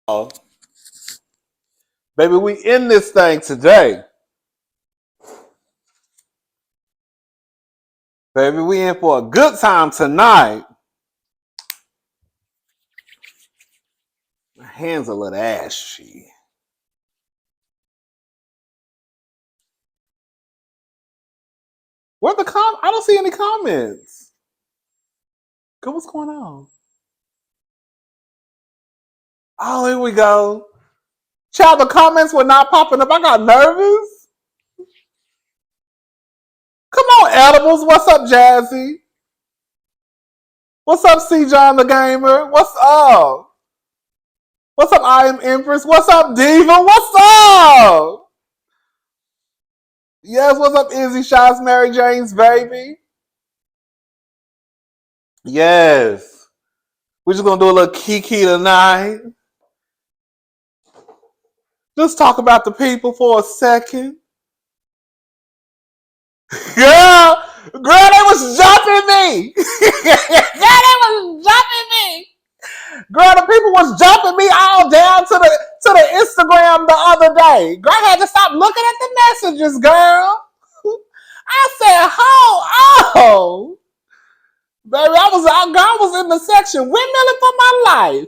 Oh, baby, we in this thing today. Baby, we in for a good time tonight. My hands a little ashy. Where the I don't see any comments. Good, what's going on? Oh, here we go. Child, the comments were not popping up. I got nervous. Come on, Edibles. What's up, Jazzy? What's up, C. John the Gamer? What's up? What's up, I Am Empress? What's up, Diva? What's up? Yes, what's up, Izzy Shots, Mary Jane's baby? Yes. We're just gonna do a little kiki tonight. Just talk about the people for a second. Girl, they was jumping me. Girl, they was jumping me. Girl, the people was jumping me all down to the Instagram the other day. Girl, I had to stop looking at the messages, girl. I said, oh. Baby, I was in the section windmilling for my life.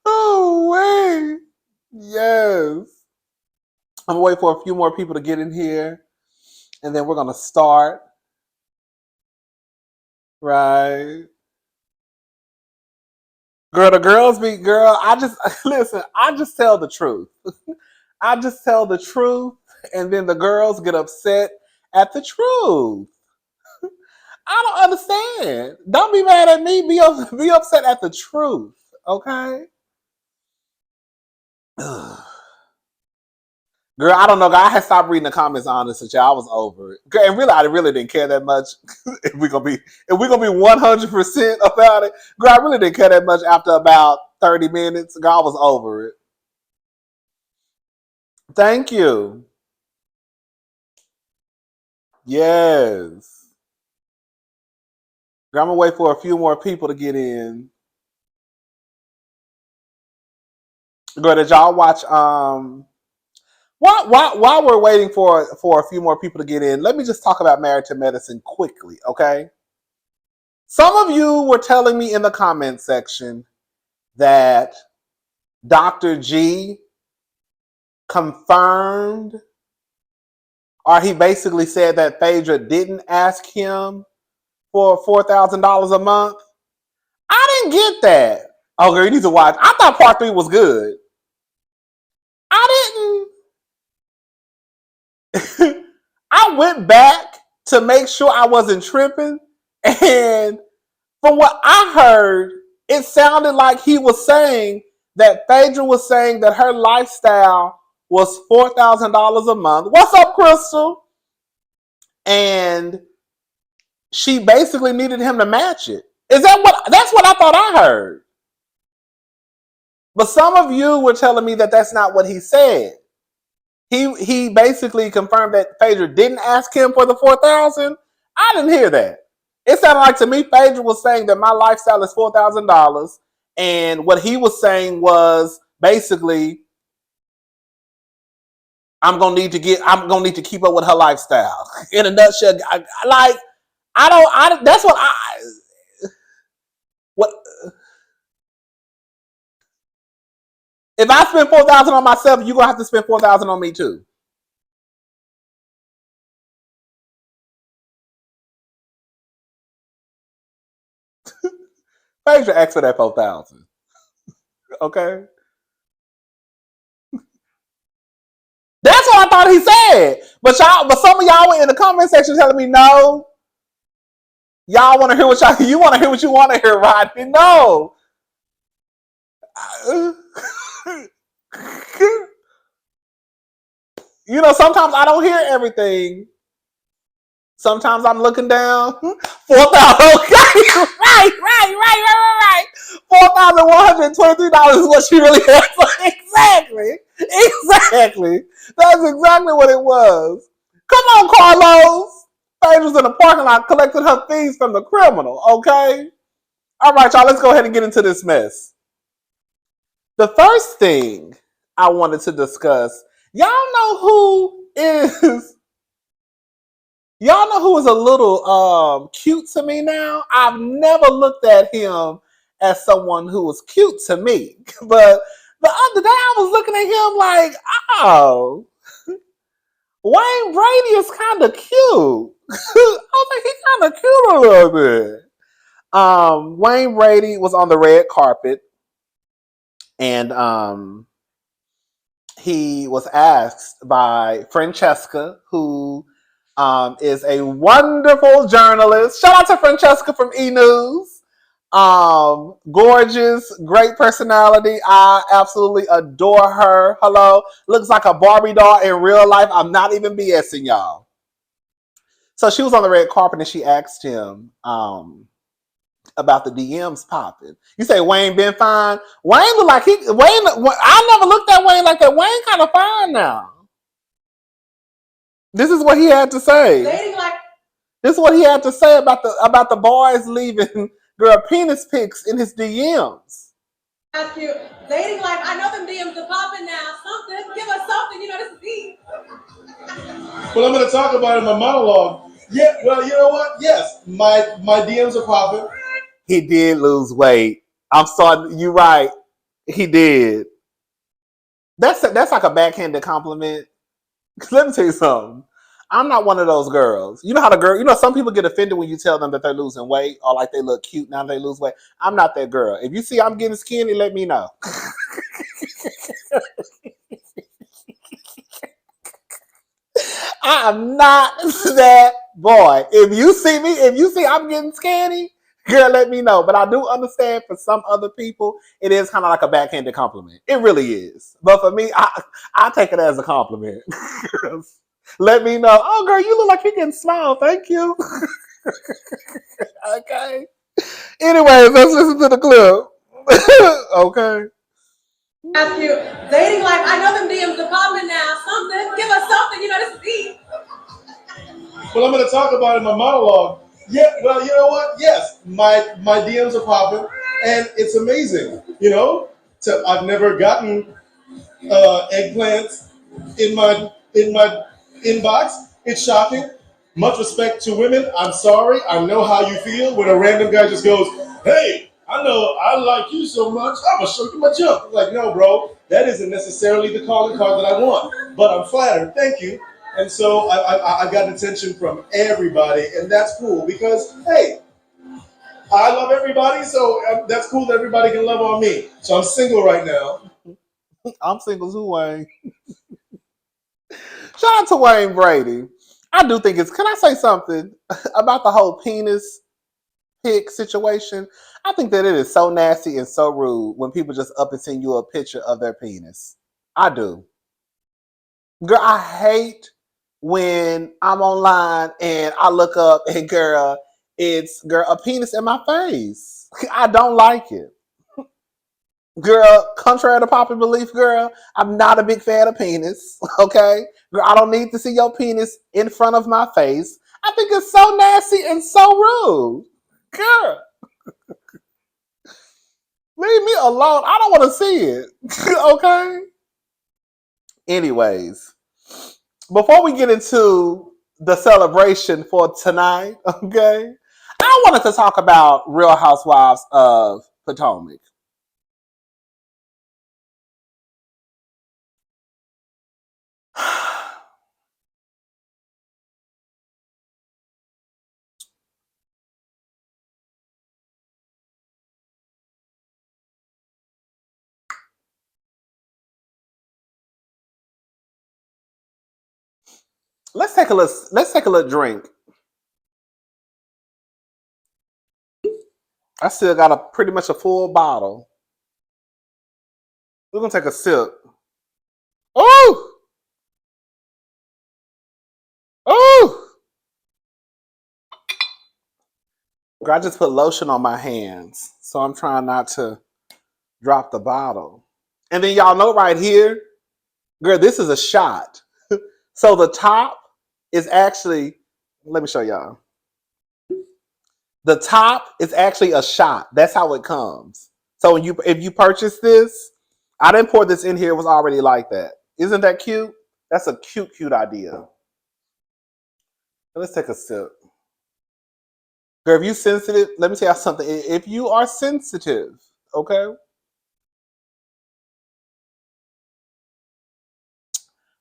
Oh, wait. Yes. I'm going to wait for a few more people to get in here. And then we're going to start. Right. Girl, the girls be, girl, I just tell the truth. I just tell the truth. And then the girls get upset at the truth. I don't understand. Don't be mad at me. Be upset at the truth. Okay? Ugh. Girl, I don't know. I had stopped reading the comments, honestly. I was over it. Girl, and really, I really didn't care that much. if we're gonna be 100% about it, girl, I really didn't care that much after about 30 minutes. Girl, I was over it. Thank you. Yes. Girl, I'm gonna wait for a few more people to get in. Girl, did y'all watch? While we're waiting for a few more people to get in, let me just talk about Married to Medicine quickly, okay? Some of you were telling me in the comment section that Dr. G confirmed, or he basically said that Phaedra didn't ask him for $4,000 a month. I didn't get that. Oh, girl, you need to watch. I thought part 3 was good. I didn't. I went back to make sure I wasn't tripping, and from what I heard, it sounded like he was saying that Phaedra was saying that her lifestyle was $4,000 a month. What's up, Crystal? And she basically needed him to match it. That's what I thought I heard. But some of you were telling me that that's not what he said. He basically confirmed that Phaedra didn't ask him for the $4,000. I didn't hear that. It sounded like to me Phaedra was saying that my lifestyle is $4,000, and what he was saying was basically I'm gonna need to keep up with her lifestyle. In a nutshell, that's what if I spend $4,000 on myself, you're gonna have to spend $4,000 on me too. Phaedra asked for that $4,000. Okay. That's what I thought he said. But some of y'all were in the comment section telling me no. Y'all want to hear you want to hear what you want to hear, Rodney. No. You know, sometimes I don't hear everything. Sometimes I'm looking down. $4,000. Okay. Right. $4,123 is what she really had. Exactly. That's exactly what it was. Come on, Carlos. Phaedra's in the parking lot collecting her fees from the criminal, okay? All right, y'all, let's go ahead and get into this mess. The first thing I wanted to discuss, y'all know who is y'all know who is a little cute to me now? I've never looked at him as someone who was cute to me. But the other day I was looking at him like, oh, Wayne Brady is kind of cute. I think he's kind of cute a little bit. Wayne Brady was on the red carpet, and he was asked by Francesca, who is a wonderful journalist. Shout out to Francesca from E! News. Gorgeous, great personality. I absolutely adore her. Hello. Looks like a Barbie doll in real life. I'm not even BSing y'all. So she was on the red carpet and she asked him about the DMs popping. You say Wayne been fine? Wayne look like I never looked at Wayne like that. Wayne kind of fine now. This is what he had to say. This is what he had to say about the boys leaving girl penis pics in his DMs. Ask you, dating life. I know them DMs are popping now. Something, give us something. You know, this is deep. Well, I'm going to talk about it in my monologue. Yeah, well, you know what? Yes, my DMs are popping. He did lose weight. I'm sorry. You're right. He did. That's like a backhanded compliment. Let me tell you something. I'm not one of those girls. You know how some people get offended when you tell them that they're losing weight or like they look cute now they lose weight. I'm not that girl. If you see I'm getting skinny, let me know. I am not that boy. If you see I'm getting skinny, girl, let me know. But I do understand for some other people, it is kind of like a backhanded compliment. It really is. But for me, I take it as a compliment. Let me know. Oh, girl, you look like you're getting small. Thank you. Okay. Anyways, let's listen to the clip. Okay. Ask you, dating life. I know them DMs are popping now. Something, give us something. You know, this is deep. Well, I'm going to talk about it in my monologue. Yeah, well, you know what? Yes, my DMs are popping, and it's amazing. You know, I've never gotten eggplants in my inbox. It's shocking. Much respect to women. I'm sorry. I know how you feel when a random guy just goes, "Hey, I know I like you so much. I'm gonna show you my junk." I'm like, no, bro, that isn't necessarily the calling card that I want. But I'm flattered. Thank you. And so I got attention from everybody, and that's cool because hey, I love everybody, so that's cool that everybody can love on me. So I'm single right now. I'm single too, Wayne. Shout out to Wayne Brady. I do think can I say something about the whole penis pic situation? I think that it is so nasty and so rude when people just up and send you a picture of their penis. I do. Girl, I hate when I'm online and I look up and it's a penis in my face. I don't like it. Girl, contrary to popular belief, girl, I'm not a big fan of penis. Okay? Girl, I don't need to see your penis in front of my face. I think it's so nasty and so rude. Girl, leave me alone. I don't want to see it. Okay? Anyways, before we get into the celebration for tonight, okay, I wanted to talk about Real Housewives of Potomac. Let's take a little drink. I still got pretty much a full bottle. We're gonna take a sip. Oh! Oh! I just put lotion on my hands, so I'm trying not to drop the bottle. And then y'all know right here, girl, this is a shot. So the top is actually, let me show y'all. The top is actually a shot. That's how it comes. So if you purchase this, I didn't pour this in here. It was already like that. Isn't that cute? That's a cute idea. Let's take a sip. Girl, if you sensitive, let me tell you something. If you are sensitive, okay?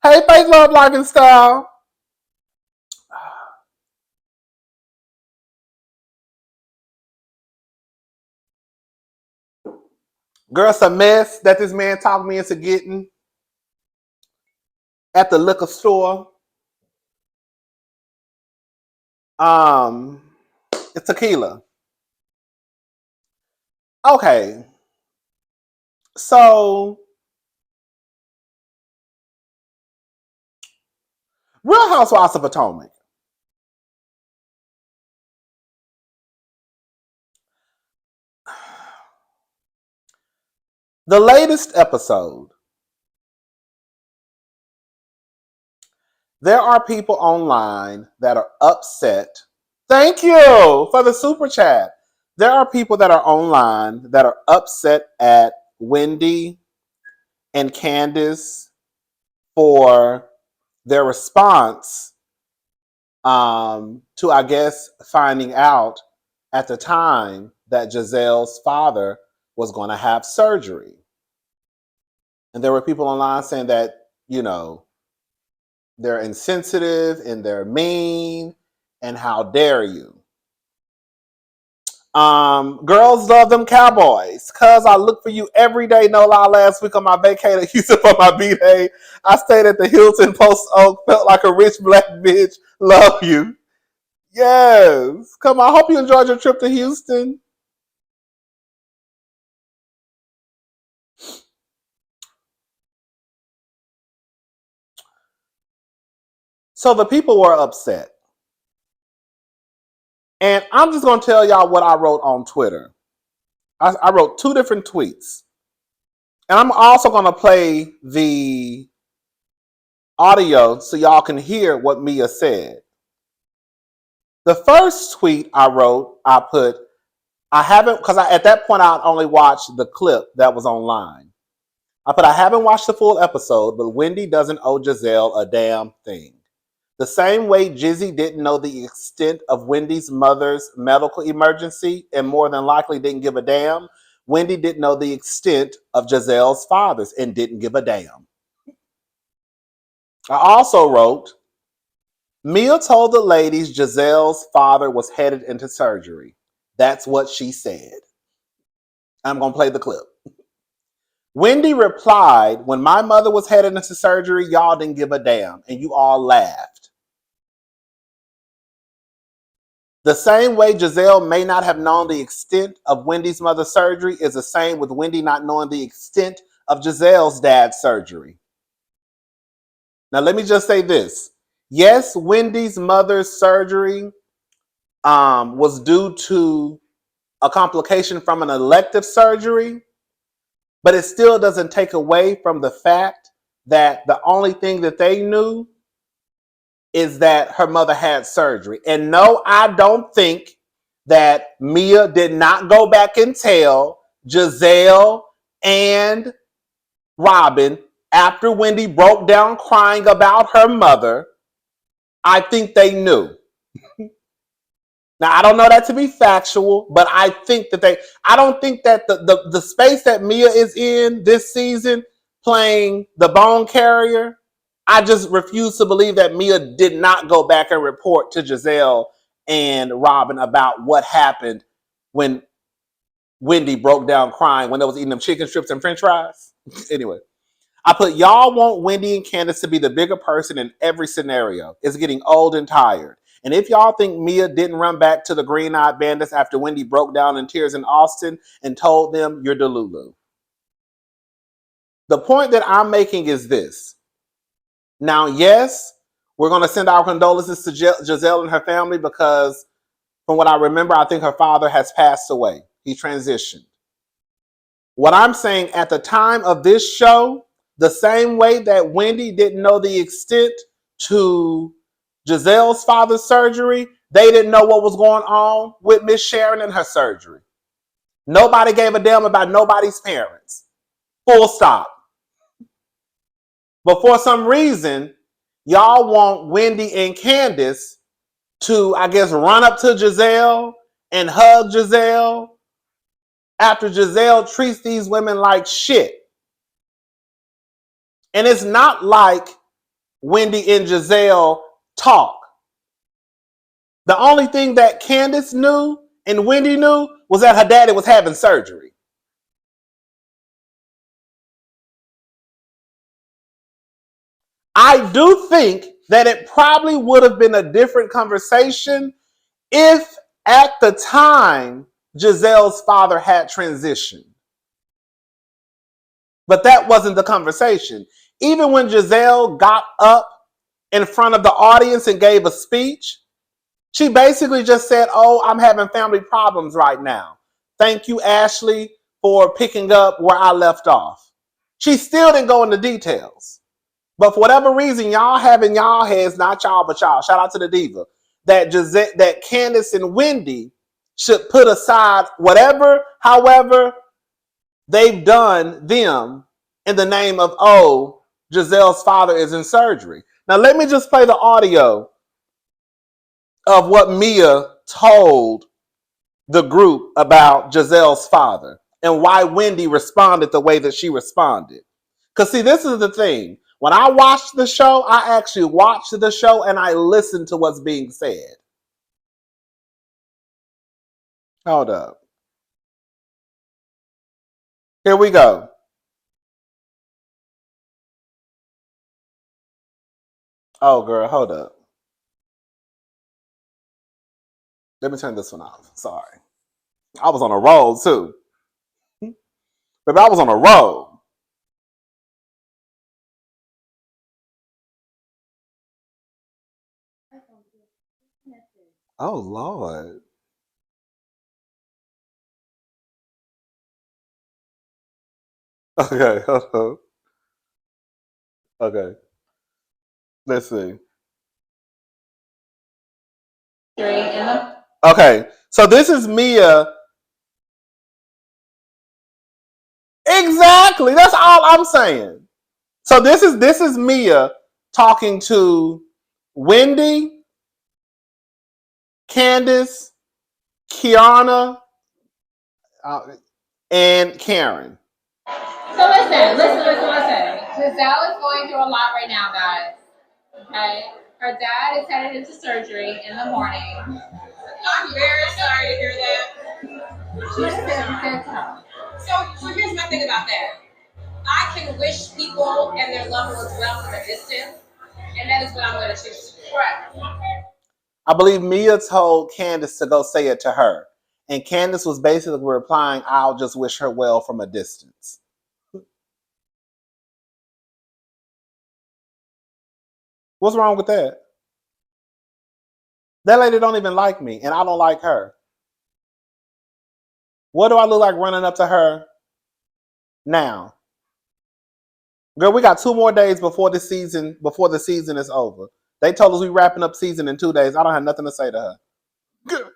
Hey, Faith Love Logging Style. Girl, it's a mess that this man talked me into getting at the liquor store. It's tequila. Okay. So, Real Housewives of Potomac. The latest episode. There are people online that are upset. Thank you for the super chat. There are people that are online that are upset at Wendy and Candace for their response to, I guess, finding out at the time that Gizelle's father was going to have surgery. And there were people online saying that, they're insensitive and they're mean and how dare you. Girls love them Cowboys. Cause I look for you every day. No lie, last week on my vacation to Houston for my B-Day, I stayed at the Hilton Post Oak, felt like a rich black bitch. Love you. Yes. Come on. I hope you enjoyed your trip to Houston. So the people were upset. And I'm just going to tell y'all what I wrote on Twitter. I wrote 2 different tweets. And I'm also going to play the audio so y'all can hear what Mia said. The first tweet I wrote, I put, I haven't, because at that point I only watched the clip that was online. I put, I haven't watched the full episode, but Wendy doesn't owe Gizelle a damn thing. The same way Jizzy didn't know the extent of Wendy's mother's medical emergency and more than likely didn't give a damn, Wendy didn't know the extent of Gizelle's father's and didn't give a damn. I also wrote, Mia told the ladies Gizelle's father was headed into surgery. That's what she said. I'm going to play the clip. Wendy replied, when my mother was headed into surgery, y'all didn't give a damn and you all laughed. The same way Gizelle may not have known the extent of Wendy's mother's surgery is the same with Wendy not knowing the extent of Gizelle's dad's surgery. Now, let me just say this. Yes, Wendy's mother's surgery was due to a complication from an elective surgery, but it still doesn't take away from the fact that the only thing that they knew is that her mother had surgery. And no, I don't think that Mia did not go back and tell Gizelle and Robin after Wendy broke down crying about her mother. I think they knew. Now, I don't know that to be factual, but I think that I don't think that the space that Mia is in this season playing the bone carrier, I just refuse to believe that Mia did not go back and report to Gizelle and Robin about what happened when Wendy broke down crying when they was eating them chicken strips and french fries. Anyway, I put, y'all want Wendy and Candace to be the bigger person in every scenario. It's getting old and tired. And if y'all think Mia didn't run back to the Green-Eyed Bandits after Wendy broke down in tears in Austin and told them, you're Delulu. The point that I'm making is this. Now, yes, we're going to send our condolences to Gizelle and her family because from what I remember, I think her father has passed away. He transitioned. What I'm saying, at the time of this show, the same way that Wendy didn't know the extent to Gizelle's father's surgery, they didn't know what was going on with Miss Sharon and her surgery. Nobody gave a damn about nobody's parents. Full stop. But for some reason, y'all want Wendy and Candace to, I guess, run up to Gizelle and hug Gizelle after Gizelle treats these women like shit. And it's not like Wendy and Gizelle talk. The only thing that Candace knew and Wendy knew was that her daddy was having surgery. I do think that it probably would have been a different conversation if at the time Gizelle's father had transitioned. But that wasn't the conversation. Even when Gizelle got up in front of the audience and gave a speech, she basically just said, "Oh, I'm having family problems right now. Thank you, Ashley, for picking up where I left off." She still didn't go into details. But for whatever reason, y'all have in y'all heads, not y'all, but y'all, shout out to the diva, that Candace and Wendy should put aside whatever, however, they've done them in the name of, oh, Gizelle's father is in surgery. Now, let me just play the audio of what Mia told the group about Gizelle's father and why Wendy responded the way that she responded. Because, see, this is the thing. When I watched the show, I actually watched the show and I listened to what's being said. Hold up. Here we go. Oh, girl, hold up. Let me turn this one off. Sorry. I was on a roll, too. But I was on a roll. Oh, Lord. Okay, hold on. Okay. Let's see. Okay, so this is Mia. Exactly. That's all I'm saying. So this is Mia talking to Wendy, Candace, Kiana, and Karen. So listen. Gizelle is going through a lot right now, guys. Okay? Her dad is headed into surgery in the morning. I'm very sorry to hear that. So here's my thing about that. I can wish people and their loved ones well from a distance, and that is what I'm going to choose. Correct. I believe Mia told Candace to go say it to her. And Candace was basically replying, "I'll just wish her well from a distance." What's wrong with that? That lady don't even like me, and I don't like her. What do I look like running up to her now? Girl, we got 2 more days before the season is over. They told us we wrapping up season in 2 days. I don't have nothing to say to her. Good.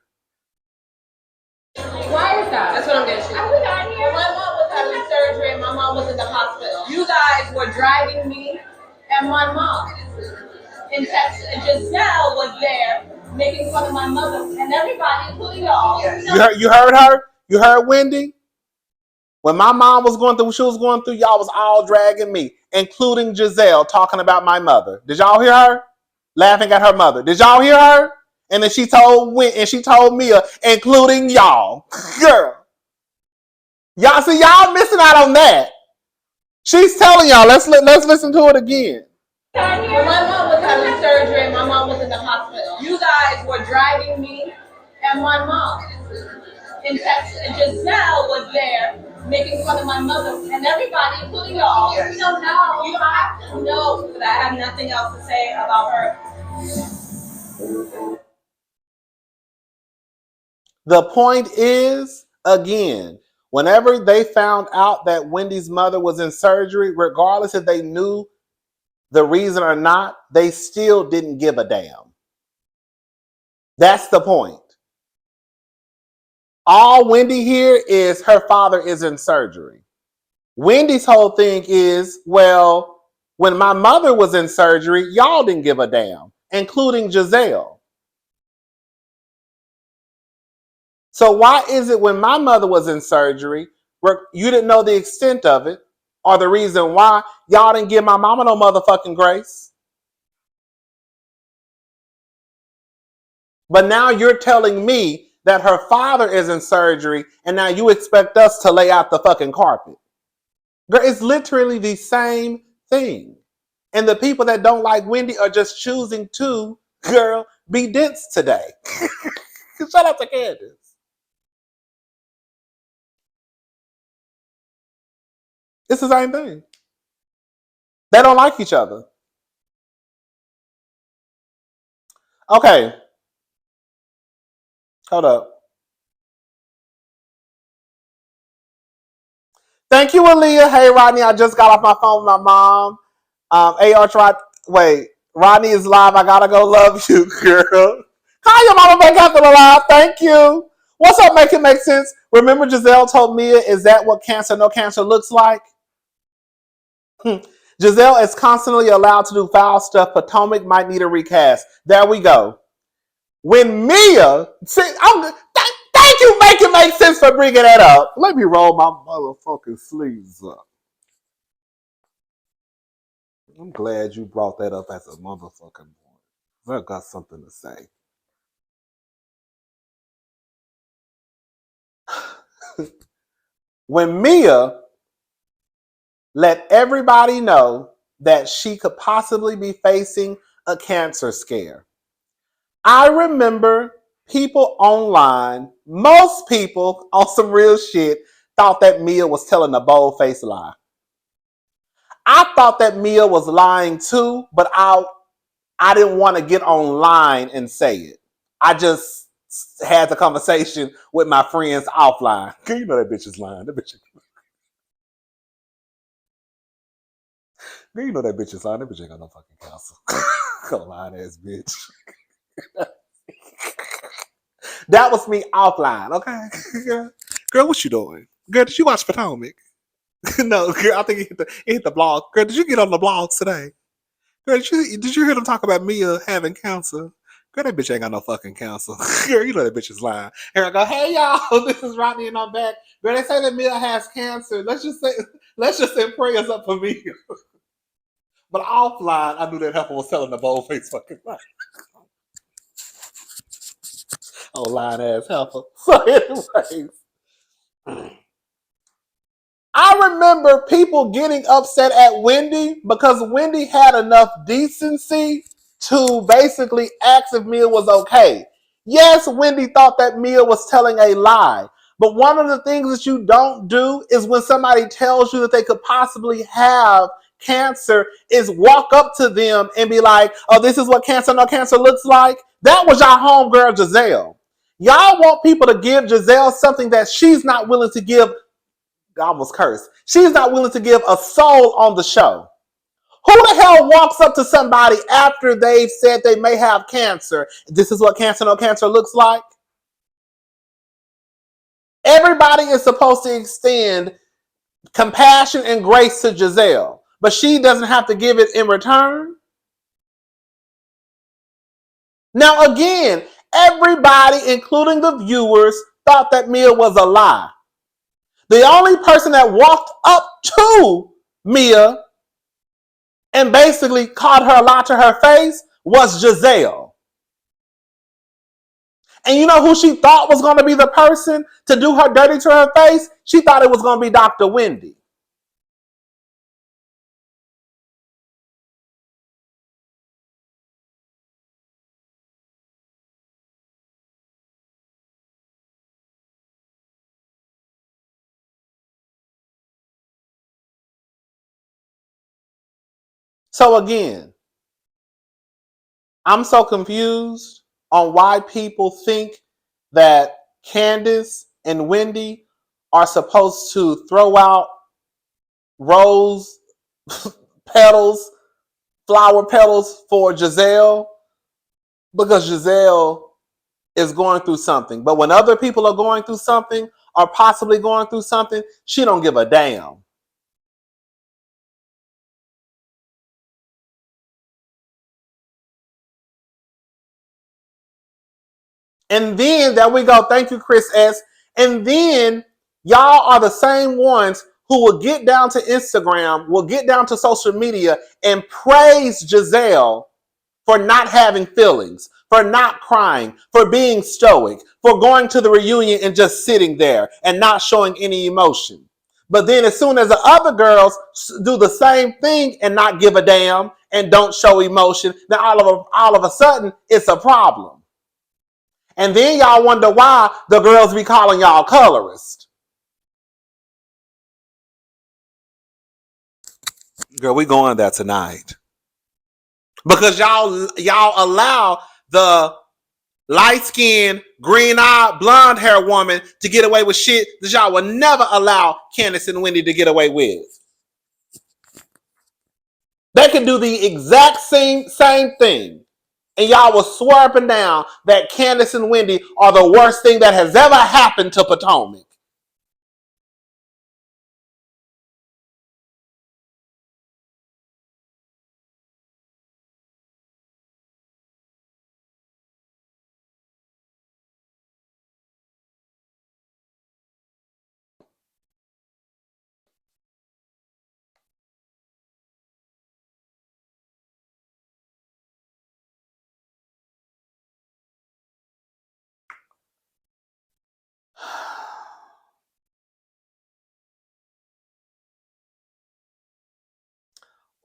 Why is that? That's what I'm getting to. Are we not here? My mom was having surgery and my mom was in the hospital. You guys were driving me and my mom in Texas. And Gizelle was there making fun of my mother and everybody, including y'all. You heard her? You heard Wendy? When my mom was going through what she was going through, y'all was all dragging me, including Gizelle, talking about my mother. Did y'all hear her? Laughing at her mother. Did y'all hear her? And then she told Mia, including y'all. Girl. Y'all see, y'all missing out on that. She's telling y'all, let's listen to it again. When my mom was having surgery and my mom was in the hospital, you guys were driving me and my mom in Texas. And Gizelle was there making fun of my mother and everybody, including y'all. You don't know. You don't have to know that I have nothing else to say about her. The point is, again, whenever they found out that Wendy's mother was in surgery, regardless if they knew the reason or not, they still didn't give a damn. That's the point. All Wendy here is her father is in surgery. Wendy's whole thing is, well, when my mother was in surgery, y'all didn't give a damn, including Gizelle. So why is it when my mother was in surgery, you didn't know the extent of it, or the reason why y'all didn't give my mama no motherfucking grace? But now you're telling me that her father is in surgery, and now you expect us to lay out the fucking carpet. Girl, it's literally the same thing. And the people that don't like Wendy are just choosing to, girl, be dense today. Shout out to Candace. It's the same thing. They don't like each other. Okay, hold up. Thank you, Aaliyah. Hey, Rodney, I just got off my phone with my mom. Rodney is live. I gotta go love you, girl. Hi, your mama back after the live. Thank you. What's up, Make It Make Sense? Remember Gizelle told Mia, is that what cancer, no cancer looks like? Gizelle is constantly allowed to do foul stuff. Potomac might need a recast. There we go. When Mia, thank you, Make It Make Sense for bringing that up. Let me roll my motherfucking sleeves up. I'm glad you brought that up as a motherfucking point. I got something to say. When Mia let everybody know that she could possibly be facing a cancer scare, I remember people online, most people on some real shit, thought that Mia was telling a bold-faced lie. I thought that Mia was lying too, but I didn't want to get online and say it. I just had the conversation with my friends offline. You know that bitch is lying. That bitch. You know that bitch is lying. That bitch ain't got no fucking counsel. Come lying ass bitch. That was me offline. Okay, girl, what you doing? Girl, did you watch Potomac? No, girl, I think it hit the blog. Girl, did you get on the blogs today? Girl, did you hear them talk about Mia having cancer? Girl, that bitch ain't got no fucking cancer. Girl, you know that bitch is lying. And I go, hey y'all, this is Rodney and I'm back. Girl, they say that Mia has cancer. Let's just send prayers up for Mia. But offline, I knew that heifer was telling the bold face fucking lie. Oh, lying ass heifer. So, anyways. I remember people getting upset at Wendy because Wendy had enough decency to basically ask if Mia was okay. Yes, Wendy thought that Mia was telling a lie. But one of the things that you don't do is when somebody tells you that they could possibly have cancer is walk up to them and be like, oh, this is what cancer, no cancer looks like. That was your homegirl, Gizelle. Y'all want people to give Gizelle something that she's not willing to give. I almost cursed. She's not willing to give a soul on the show. Who the hell walks up to somebody after they've said they may have cancer? This is what cancer, no cancer looks like. Everybody is supposed to extend compassion and grace to Gizelle, but she doesn't have to give it in return. Now, again, everybody, including the viewers, thought that Mia was a lie. The only person that walked up to Mia and basically called her a lie to her face was Gizelle. And you know who she thought was going to be the person to do her dirty to her face? She thought it was going to be Dr. Wendy. So again, I'm so confused on why people think that Candace and Wendy are supposed to throw out rose petals, flower petals for Gizelle because Gizelle is going through something. But when other people are going through something or possibly going through something, she don't give a damn. And then there we go. Thank you, Chris S. And then y'all are the same ones who will get down to Instagram, will get down to social media and praise Gizelle for not having feelings, for not crying, for being stoic, for going to the reunion and just sitting there and not showing any emotion. But then as soon as the other girls do the same thing and not give a damn and don't show emotion, then all of a sudden it's a problem. And then y'all wonder why the girls be calling y'all colorist. Girl, we going there tonight. Because y'all allow the light-skinned, green-eyed, blonde-haired woman to get away with shit that y'all will never allow Candace and Wendy to get away with. They can do the exact same thing. And y'all will swear up and down that Candace and Wendy are the worst thing that has ever happened to Potomac.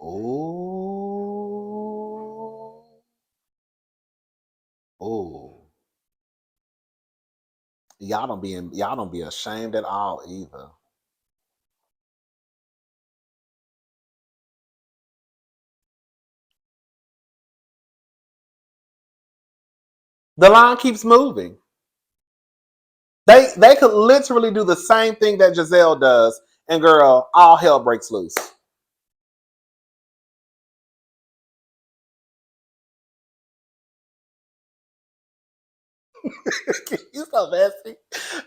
Oh. Oh. Y'all don't be ashamed at all either. The line keeps moving. They could literally do the same thing that Gizelle does, and girl, all hell breaks loose. You so messy.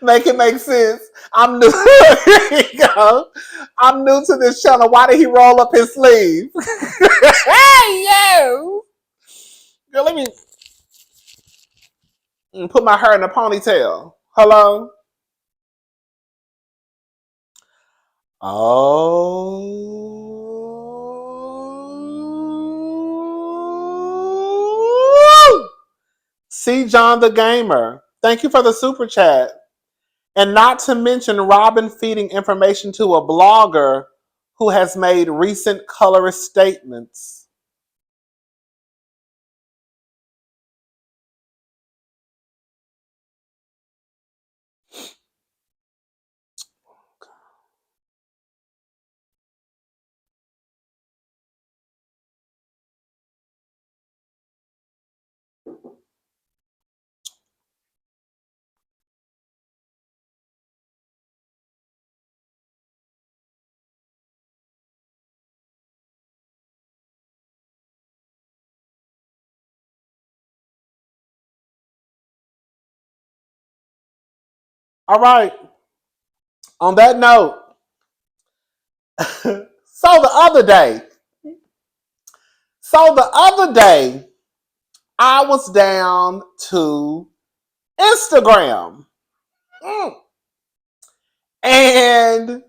Make it make sense. I'm new. Here you go. I'm new to this channel. Why did he roll up his sleeve? Hey yo, girl, let me put my hair in a ponytail. Hello. Oh. See John the Gamer. Thank you for the super chat. And not to mention Robin feeding information to a blogger who has made recent colorist statements. All right. On that note, so the other day, I was down to Instagram. And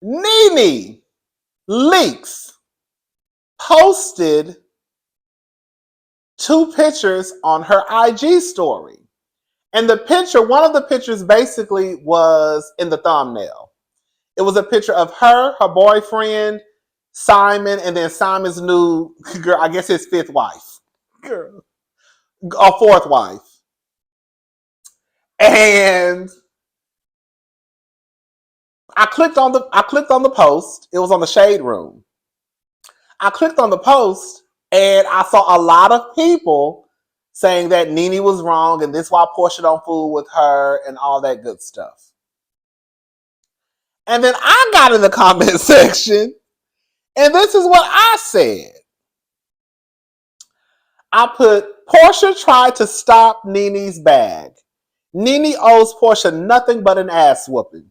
Nene Leaks posted 2 pictures on her IG story. And one of the pictures basically was in the thumbnail. It was a picture of her boyfriend, Simon, and then Simon's new girl, I guess his 5th wife. Girl. A 4th wife. And I clicked on the post. It was on the Shade Room. I clicked on the post and I saw a lot of people saying that Nene was wrong and this is why Porsha don't fool with her and all that good stuff. And then I got in the comment section and this is what I said. I put, Porsha tried to stop Nene's bag. Nene owes Porsha nothing but an ass whooping.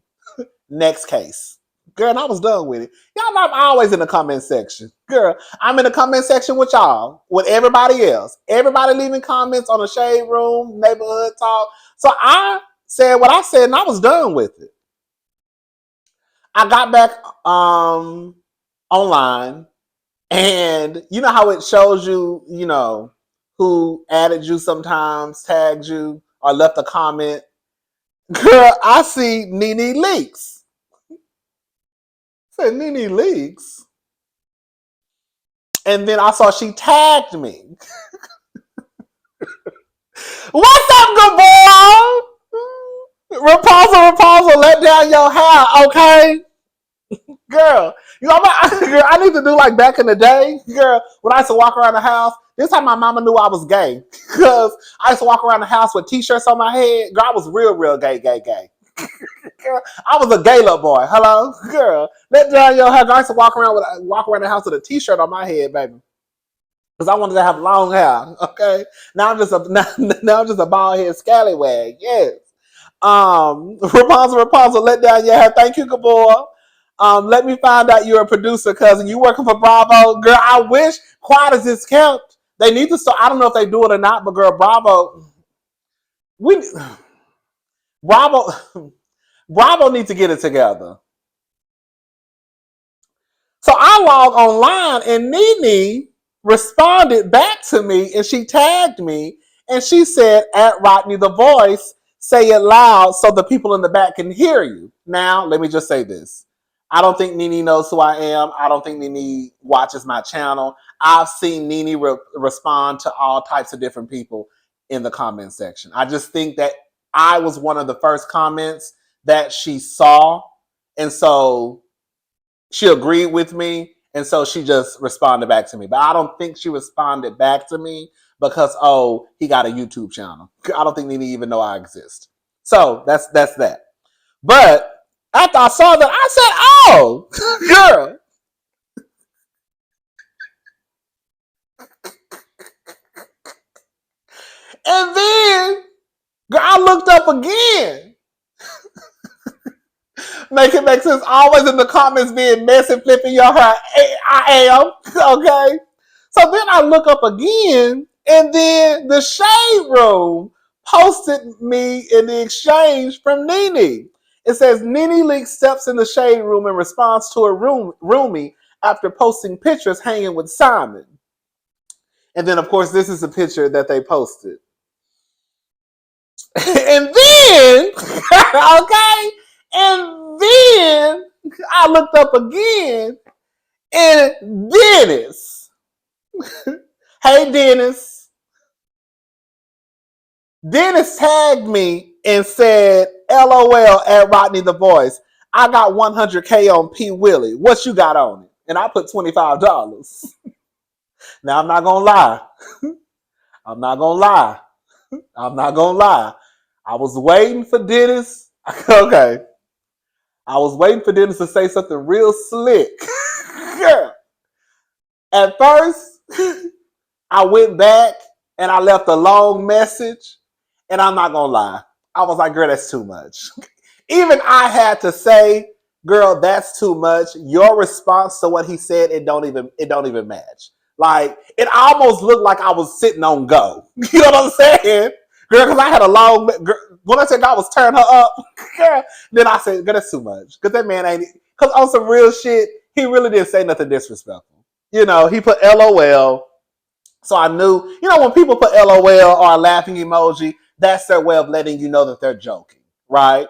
Next case. Girl, and I was done with it. Y'all know I'm always in the comment section. Girl, I'm in the comment section with y'all, with everybody else. Everybody leaving comments on the Shade Room, Neighborhood Talk. So I said what I said and I was done with it. I got back online, and you know how it shows you, who added you sometimes, tagged you, or left a comment. Girl, I see Nene Leaks. I said, Nene Leaks? And then I saw she tagged me. What's up, good boy? Rapunzel, let down your hair, okay? Girl, girl, I need to do like back in the day, girl, when I used to walk around the house. This time my mama knew I was gay. Because I used to walk around the house with t-shirts on my head. Girl, I was real gay. Girl, I was a gay little boy. Hello? Girl, let down your hair. Girl, I used to walk around the house with a t-shirt on my head, baby. Because I wanted to have long hair. Okay? Now I'm just a bald head scallywag. Yes. Rapunzel, let down your hair. Thank you, Gabor. Let me find out you're a producer, cousin. You working for Bravo? Girl, I wish. Quiet as this kept. They need to start. I don't know if they do it or not, but girl, Bravo. Bravo Bravo needs to get it together. So I log online and Nene responded back to me and she tagged me and she said, at Rodney the Voice, say it loud so the people in the back can hear you. Now, let me just say this. I don't think Nene knows who I am. I don't think Nene watches my channel. I've seen Nene respond to all types of different people in the comment section. I just think that I was one of the first comments that she saw. And so she agreed with me, and so she just responded back to me. But I don't think she responded back to me because, oh, he got a YouTube channel. I don't think Nene even know I exist. So that's that. But after I saw that, I said, oh, girl. And then, girl, I looked up again. Make it make sense. Always in the comments being messy, flipping your hair. I am. Okay. So then I look up again, and then the Shade Room posted me in the exchange from Nene. It says, Nene Leak steps in the Shade Room in response to a roomie after posting pictures hanging with Simon. And then, of course, this is a picture that they posted. And then, okay, and then I looked up again, and Dennis. Hey, Dennis. Dennis tagged me and said, LOL at Rodney the Voice. I got 100K on P. Willie. What you got on it? And I put $25. Now, I'm not going to lie. I'm not going to lie. I was waiting for Dennis. Okay. I was waiting for Dennis to say something real slick. At first, I went back and I left a long message. And I'm not going to lie. I was like, girl, that's too much. Even I had to say, girl, that's too much. Your response to what he said, it don't even match. Like, it almost looked like I was sitting on go. You know what I'm saying? Girl, because I had a long, girl, when I said God was turning her up, girl, then I said, girl, that's too much. Because that man ain't, because on some real shit, he really didn't say nothing disrespectful. You know, he put LOL. So I knew, when people put LOL or a laughing emoji, that's their way of letting you know that they're joking, right?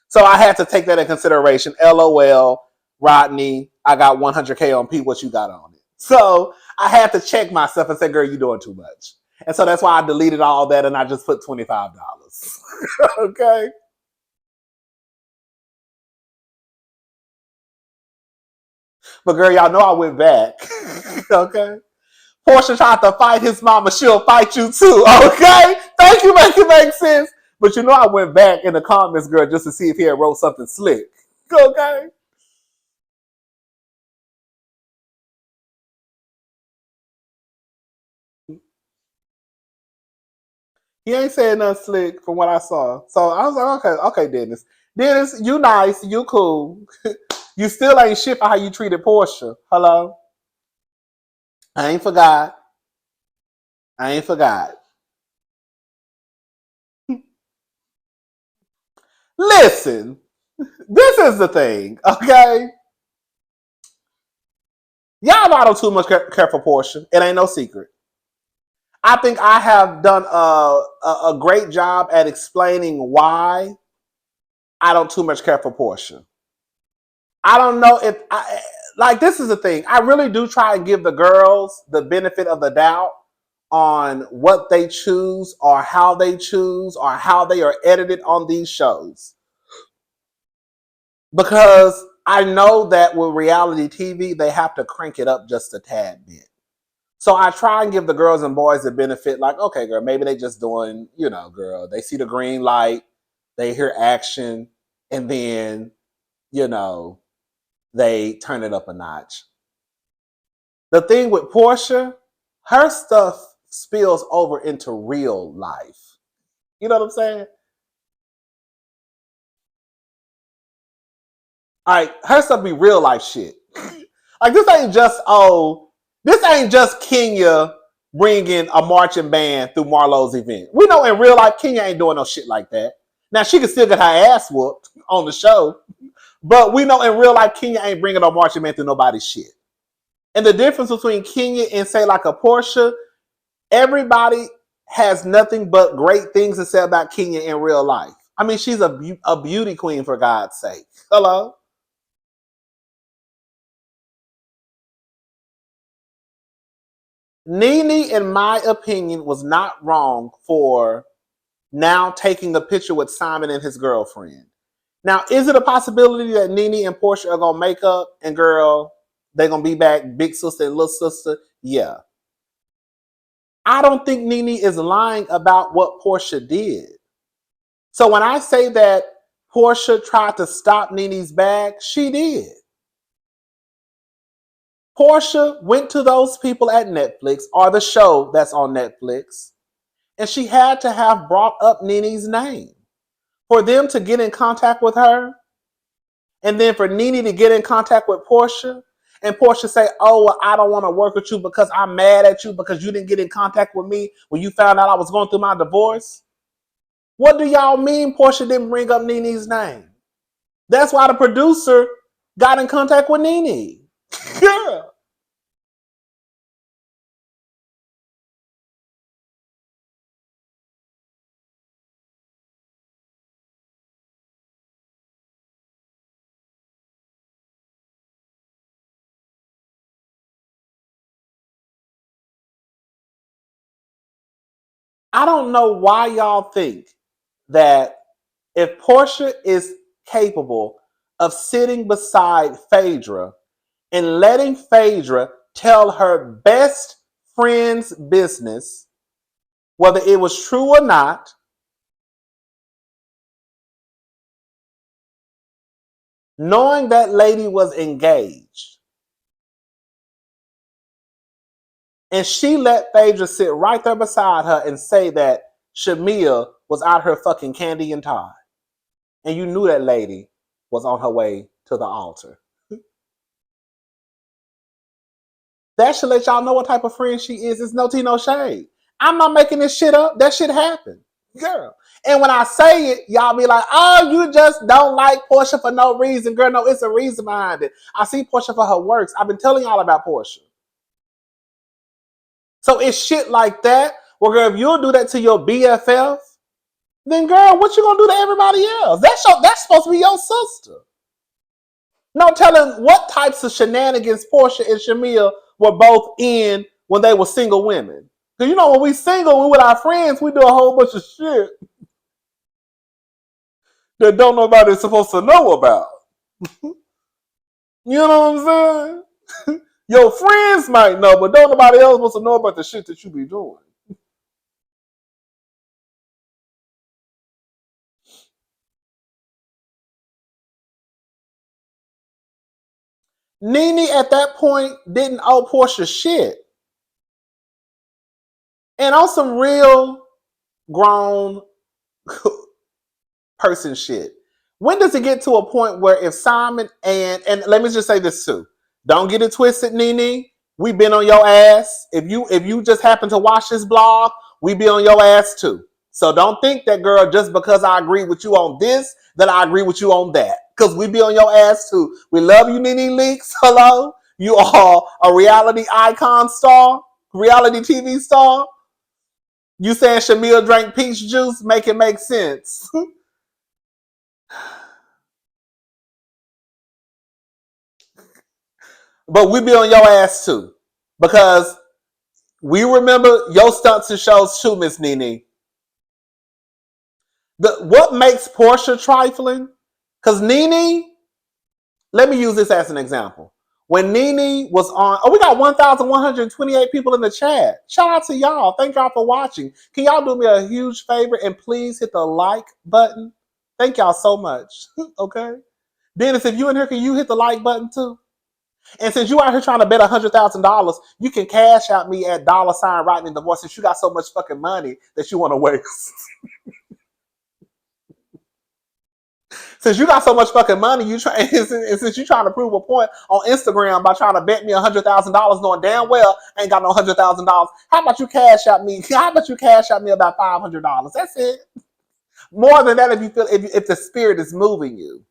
So I had to take that in consideration. LOL, Rodney, I got 100K on P. What you got on it? So I had to check myself and say, girl, you're doing too much. And so that's why I deleted all that and I just put $25. Okay? But girl, y'all know I went back. Okay? Porsha tried to fight his mama. She'll fight you too. Okay? Thank you, make it make sense. But I went back in the comments, girl, just to see if he had wrote something slick. Okay? He ain't saying nothing slick from what I saw. So I was like, okay, Dennis. Dennis, you nice, you cool. You still ain't shit for how you treated Porsha. Hello? I ain't forgot. I ain't forgot. Listen, this is the thing, okay? Y'all know I don't too much care for Porsha. It ain't no secret. I think I have done a great job at explaining why I don't too much care for Porsha. I don't know if like this is the thing. I really do try and give the girls the benefit of the doubt on what they choose or how they choose or how they are edited on these shows. Because I know that with reality TV, they have to crank it up just a tad bit. So I try and give the girls and boys the benefit, like, okay, girl, maybe they just doing, girl, they see the green light, they hear action, and then, they turn it up a notch. The thing with Porsha, her stuff spills over into real life. You know what I'm saying? Like, her stuff be real life shit. Like, this ain't just Kenya bringing a marching band through Marlowe's event. We know in real life, Kenya ain't doing no shit like that. Now, she can still get her ass whooped on the show, but we know in real life, Kenya ain't bringing a marching band through nobody's shit. And the difference between Kenya and, say, like a Porsha, everybody has nothing but great things to say about Kenya in real life. I mean, she's a beauty queen, for God's sake. Hello? Nene, in my opinion, was not wrong for now taking a picture with Simon and his girlfriend. Now, is it a possibility that Nene and Porsha are going to make up and, girl, they're going to be back big sister and little sister? Yeah. I don't think Nene is lying about what Porsha did. So when I say that Porsha tried to stop Nene's bag, she did. Porsha went to those people at Netflix or the show that's on Netflix, and she had to have brought up Nene's name for them to get in contact with her, and then for Nene to get in contact with Porsha, and Porsha say, oh, well, I don't want to work with you because I'm mad at you because you didn't get in contact with me when you found out I was going through my divorce. What do y'all mean Porsha didn't bring up Nene's name? That's why the producer got in contact with Nene. Yeah. I don't know why y'all think that if Porsha is capable of sitting beside Phaedra and letting Phaedra tell her best friend's business, whether it was true or not, knowing that lady was engaged, and she let Phaedra sit right there beside her and say that Shamia was out here fucking Candy and Todd, and you knew that lady was on her way to the altar. That should let y'all know what type of friend she is. It's no tea, no shade. I'm not making this shit up. That shit happened. Girl. And when I say it, y'all be like, oh, you just don't like Porsha for no reason. Girl, no, it's a reason behind it. I see Porsha for her works. I've been telling y'all about Porsha. So it's shit like that. Well, girl, if you'll do that to your BFF, then girl, what you gonna do to everybody else? That's supposed to be your sister. No telling what types of shenanigans Porsha and Shamia were both in when they were single women. Because when we single, we with our friends, we do a whole bunch of shit that don't nobody's supposed to know about. You know what I'm saying? Your friends might know, but don't nobody else supposed to know about the shit that you be doing. Nene at that point didn't owe Porsha shit. And on some real grown person shit. When does it get to a point where if Simon and let me just say this too, don't get it twisted, Nene. We been on your ass. If you just happen to watch this blog, we be on your ass too. So don't think that, girl, just because I agree with you on this, that I agree with you on that. Because we be on your ass too. We love you, Nene Leakes. Hello. You are a reality icon star, reality TV star. You saying Shamil drank peach juice? Make it make sense. But we be on your ass too. Because we remember your stunts and shows too, Miss Nene. What makes Porsha trifling? Because Nene, let me use this as an example. When Nene was on, we got 1,128 people in the chat. Shout out to y'all. Thank y'all for watching. Can y'all do me a huge favor and please hit the like button? Thank y'all so much. Okay. Dennis, if you in here, can you hit the like button too? And since you out here trying to bet $100,000, you can cash out me at $Rodney_thavoice since you got so much fucking money that you want to waste. Since you got so much fucking money, and since you trying to prove a point on Instagram by trying to bet me $100,000, knowing damn well I ain't got no $100,000. How about you cash out me? How about you cash out me about $500? That's it. More than that, if you feel if the spirit is moving you,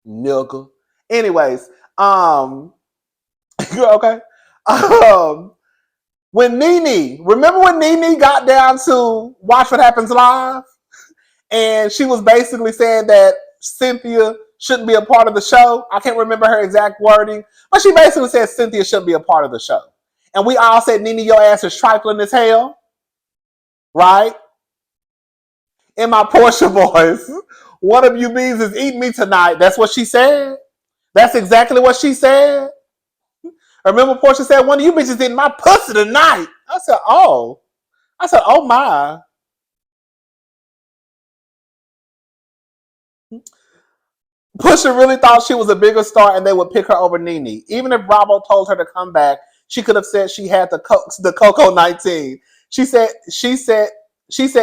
nigga. Anyways, okay. When Nene, remember when Nene got down to Watch What Happens Live? And she was basically saying that Cynthia shouldn't be a part of the show. I can't remember her exact wording, but she basically said Cynthia shouldn't be a part of the show. And we all said, Nene, your ass is trifling as hell. Right? In my Porsha voice, one of you bees is eating me tonight. That's what she said. That's exactly what she said. Remember Porsha said, one of you bitches eating my pussy tonight. I said, oh my. Pusha really thought she was a bigger star and they would pick her over Nene. Even if Bravo told her to come back, she could have said she had the Coco 19. She said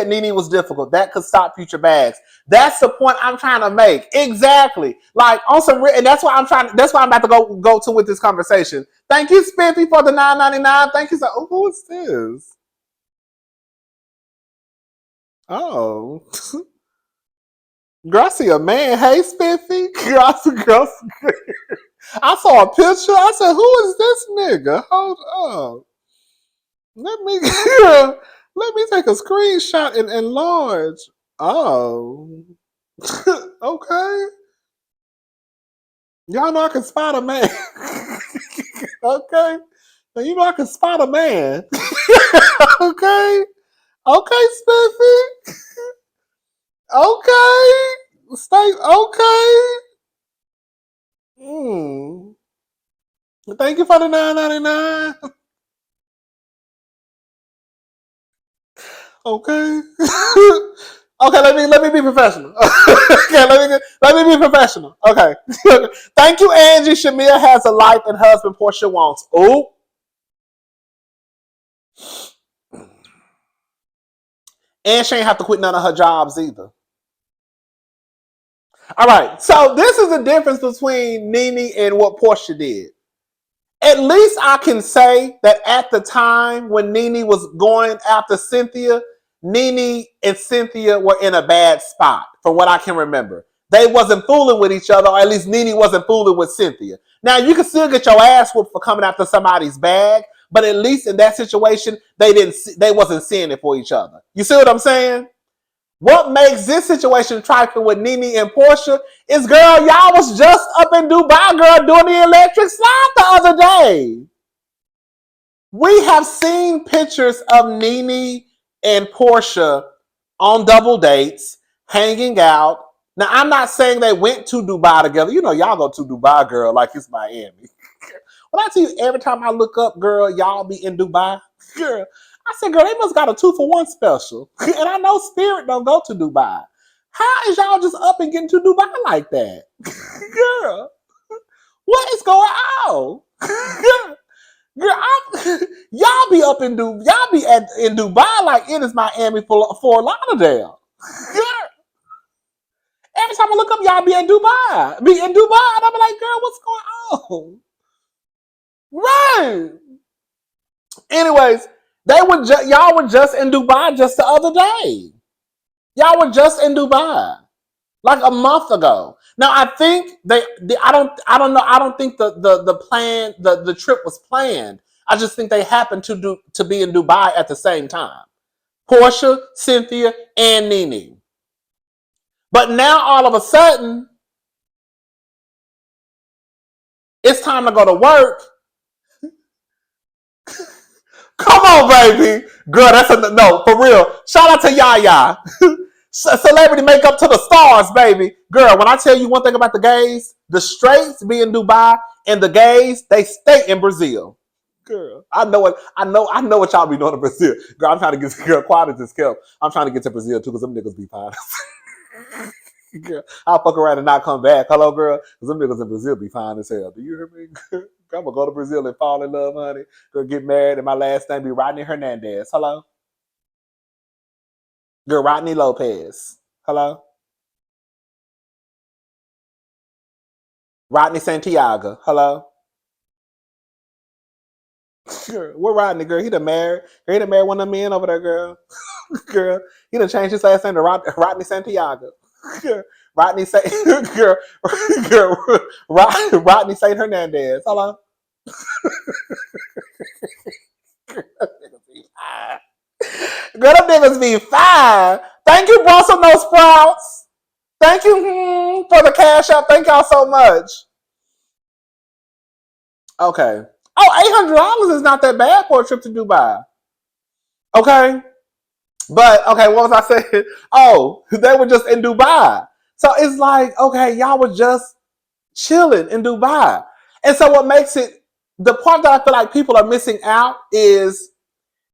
Nene was difficult. That could stop future bags. That's the point I'm trying to make. Exactly. Like on some, and that's why I'm about to go to with this conversation. Thank you, Spiffy, for the $9.99. Thank you. So, who is this? Oh. Girl, I see a man. Hey, Spiffy. Girl. I saw a picture. I said, who is this nigga? Hold up. Let me take a screenshot and enlarge. Oh. Okay. Y'all know I can spot a man. Okay. Now you know I can spot a man. Okay. Okay, Spiffy. Okay. Stay okay. Thank you for the $9.99. Okay. Okay, let me be professional. Okay, let me be professional. Okay. Thank you, Angie. Shamia has a life and husband Porsha wants. Oh. And she ain't have to quit none of her jobs either. All right. So this is the difference between Nene and what Porsha did. At least I can say that at the time when Nene was going after Cynthia, Nene and Cynthia were in a bad spot, from what I can remember. They wasn't fooling with each other, or at least Nene wasn't fooling with Cynthia. Now, you can still get your ass whooped for coming after somebody's bag, but at least in that situation, they wasn't seeing it for each other. You see what I'm saying? What makes this situation trifling with Nene and Porsha is, girl, y'all was just up in Dubai, girl, doing the electric slide the other day. We have seen pictures of Nene and Porsha on double dates, hanging out. Now, I'm not saying they went to Dubai together. You know, y'all go to Dubai, girl, like it's Miami. When I tell you, every time I look up, girl, y'all be in Dubai, girl. I said, girl, they must got a 2-for-1 special. And I know Spirit don't go to Dubai. How is y'all just up and getting to Dubai like that? Girl, what is going on? Girl, y'all be up in Dubai. Y'all be in Dubai like it is Miami for Lauderdale. Every time I look up, y'all be in Dubai. Be in Dubai, and I'm like, girl, what's going on? Right. Anyways, y'all were just in Dubai just the other day. Y'all were just in Dubai like a month ago. Now I think I don't know. I don't think the trip was planned. I just think they happened to be in Dubai at the same time. Porsha, Cynthia, and Nene. But now all of a sudden, it's time to go to work. Come on, baby. Girl, no, for real. Shout out to Yaya. Celebrity makeup to the stars, baby. Girl, when I tell you one thing about the gays, the straights be in Dubai and the gays, they stay in Brazil. Girl, I know what y'all be doing in Brazil. Girl, I'm trying to get quiet as this kept. I'm trying to get to Brazil too, because them niggas be fine. Girl, I'll fuck around and not come back. Hello, girl. Because them niggas in Brazil be fine as hell. Do you hear me? Girl, I'm going to go to Brazil and fall in love, honey. Girl, get married, and my last name be Rodney Hernandez. Hello? Girl, Rodney Lopez. Hello? Rodney Santiago. Hello? Girl, we're Rodney, girl. He done married. Girl, he done married one of them men over there, girl. Girl, he done changed his last name to Rodney Santiago. Girl, Rodney Saint girl, Rodney Saint Hernandez. Hello? Girl, them niggas be fine. Thank you, Brussels No Sprouts. Thank you for the cash out. Thank y'all so much. Okay. Oh, $800 is not that bad for a trip to Dubai. Okay. But, okay, what was I saying? Oh, they were just in Dubai. So it's like, okay, y'all were just chilling in Dubai. And so what makes it, the part that I feel like people are missing out is,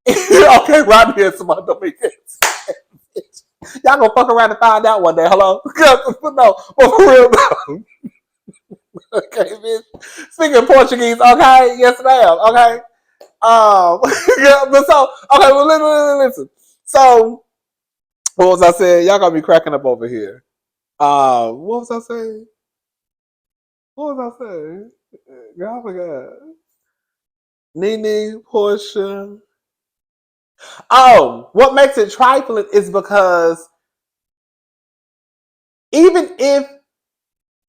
okay, Rodney and some other Dominicans. Y'all gonna fuck around and find out one day. Hello? No, but for real though. Okay, bitch. Speaking Portuguese, okay? Yes, ma'am. Okay. Yeah, but so, okay, well, listen. So, what was I saying? Y'all gonna be cracking up over here. What was I saying? What was I saying? Girl, I forgot. Nene, Porsha. Oh, what makes it trifling is because even if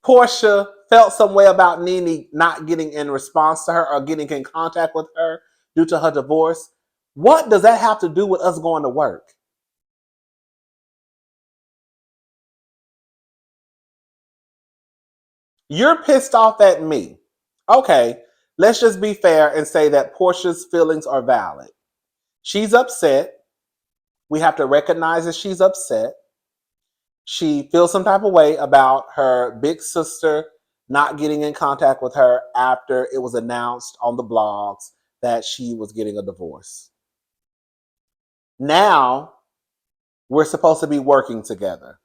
Porsha felt some way about Nene not getting in response to her or getting in contact with her due to her divorce, what does that have to do with us going to work? You're pissed off at me. Okay, let's just be fair and say that Porsha's feelings are valid. She's upset. We have to recognize that she's upset. She feels some type of way about her big sister not getting in contact with her after it was announced on the blogs that she was getting a divorce. Now, we're supposed to be working together.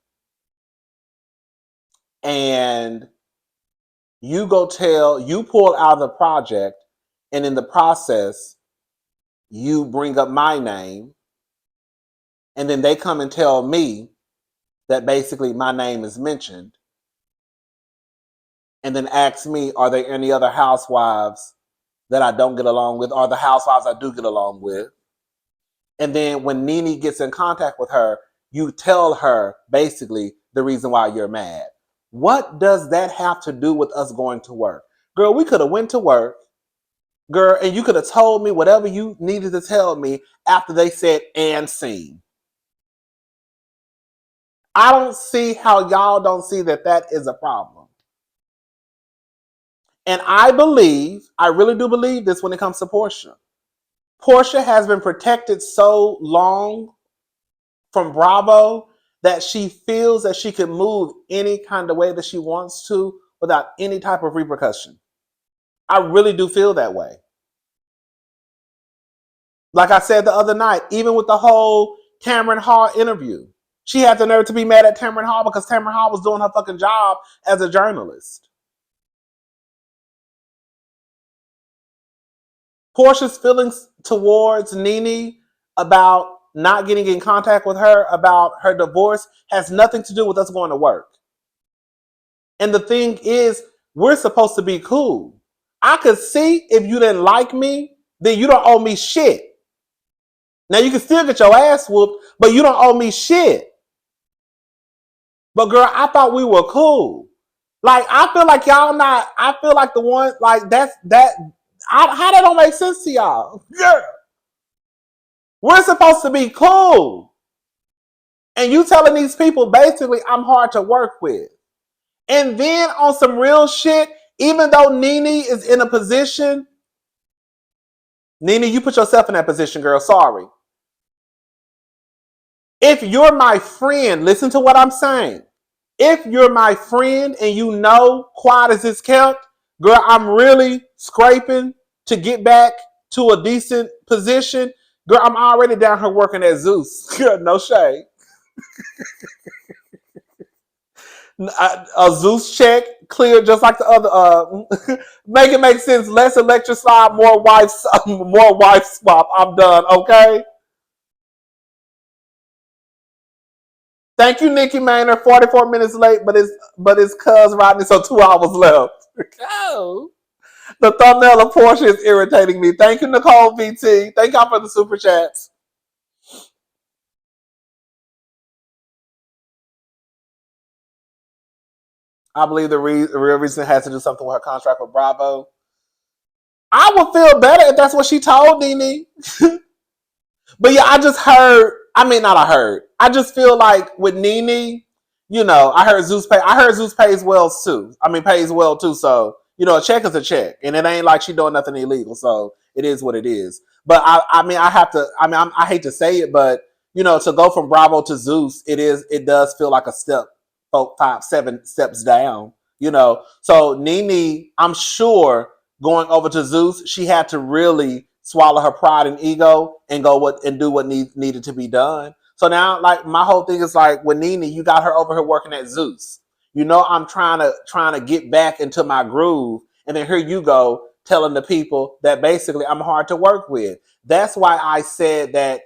And you pull out of the project, and in the process, you bring up my name, and then they come and tell me that basically my name is mentioned, and then ask me, are there any other housewives that I don't get along with, or the housewives I do get along with? And then when Nene gets in contact with her, you tell her basically the reason why you're mad. What does that have to do with us going to work? Girl, we could have went to work, girl, and you could have told me whatever you needed to tell me after they said and scene. I don't see how y'all don't see that is a problem. And I really do believe this when it comes to Porsha. Porsha has been protected so long from Bravo that she feels that she can move any kind of way that she wants to without any type of repercussion. I really do feel that way. Like I said the other night, even with the whole Tamron Hall interview, she had the nerve to be mad at Tamron Hall because Tamron Hall was doing her fucking job as a journalist. Porsha's feelings towards Nene about not getting in contact with her about her divorce has nothing to do with us going to work. And the thing is, we're supposed to be cool. I could see if you didn't like me, then you don't owe me shit. Now you can still get your ass whooped, but you don't owe me shit. But girl, I thought we were cool. Like I feel like y'all not. I feel like the one like that's that. How that don't make sense to y'all? Girl, we're supposed to be cool, and you telling these people basically I'm hard to work with. And then on some real shit, even though Nene is in a position, Nene, you put yourself in that position, girl. Sorry. If you're my friend, listen to what I'm saying. If you're my friend and you know quiet as it's kept, girl, I'm really scraping to get back to a decent position. Girl, I'm already down here working at Zeus. Girl, no shade. A Zeus check, clear just like the other. Make it make sense. Less electric slide, more wife swap. I'm done. Okay. Thank you, Nikki Maynard. 44 minutes late, but it's cuz Rodney, so 2 hours left. Oh. The thumbnail of Porsha is irritating me. Thank you, Nicole VT. Thank y'all for the super chats. I believe the real reason has to do something with her contract with Bravo. I would feel better if that's what she told Nene. But yeah, I just heard. I mean, not I heard. I just feel like with Nene, I heard Zeus pay. I heard Zeus pays well too. I mean, pays well too. So a check is a check, and it ain't like she doing nothing illegal. So it is what it is. But I mean, I have to. I mean, I hate to say it, but to go from Bravo to Zeus, it does feel like a step, 5, 7 steps down. So Nene, I'm sure going over to Zeus, she had to really swallow her pride and ego and do what needed to be done. So now, like my whole thing is like with Nene, you got her over here working at Zeus. I'm trying to get back into my groove, and then here you go telling the people that basically I'm hard to work with. That's why I said that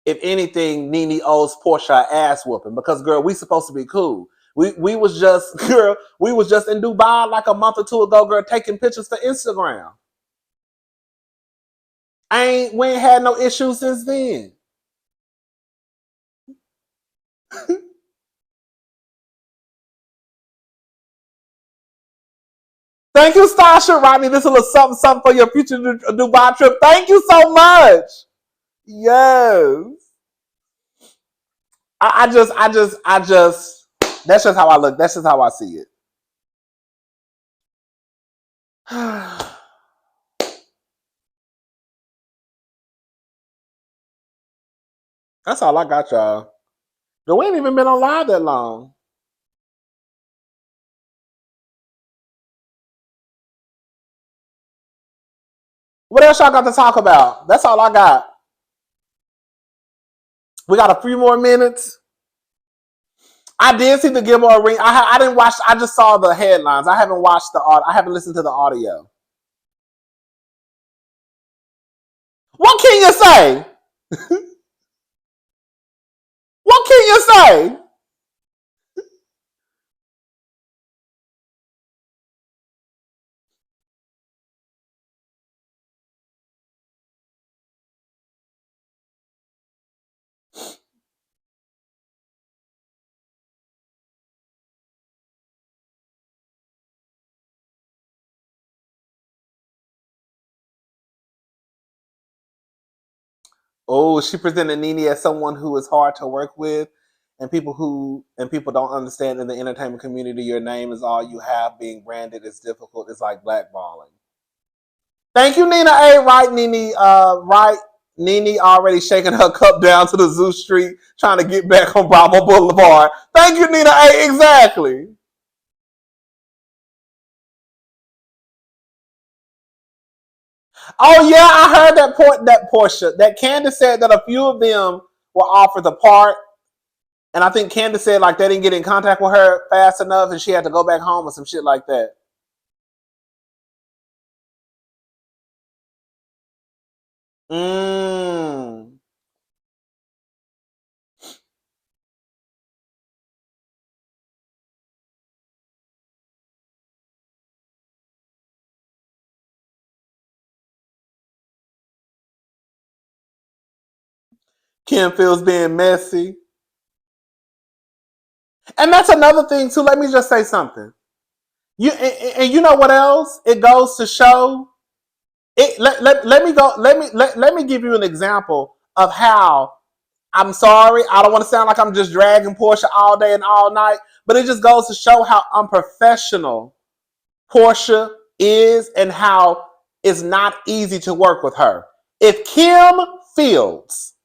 if anything, Nene owes Porsha an ass whooping because girl, we supposed to be cool. We was just in Dubai like a month or 2 ago, girl, taking pictures for Instagram. We ain't had no issues since then. Thank you, Stasha Rodney. This is a little something for your future Dubai trip. Thank you so much. Yes. I just. That's just how I look. That's just how I see it. That's all I got, y'all. We ain't even been on live that long. What else y'all got to talk about? That's all I got. We got a few more minutes. I did see the Gilmore ring. I didn't watch. I just saw the headlines. I haven't watched I haven't listened to the audio. What can you say? What can you say? Oh, she presented Nene as someone who is hard to work with, and people don't understand in the entertainment community. Your name is all you have. Being branded is difficult. It's like blackballing. Thank you, Nina A. Right, Nene. Right, Nene already shaking her cup down to the Zoo Street, trying to get back on Bravo Boulevard. Thank you, Nina A. Exactly. Oh yeah, I heard that Porsha. That Candace said that a few of them were offered the part, and I think Candace said like they didn't get in contact with her fast enough, and she had to go back home or some shit like that. Mm. Kim feels being messy. And that's another thing too. Let me just say something. And you know what else? It goes to show it. Let me go. Let me give you an example of how. I'm sorry. I don't want to sound like I'm just dragging Porsha all day and all night, but it just goes to show how unprofessional Porsha is and how it's not easy to work with her. If Kim Fields,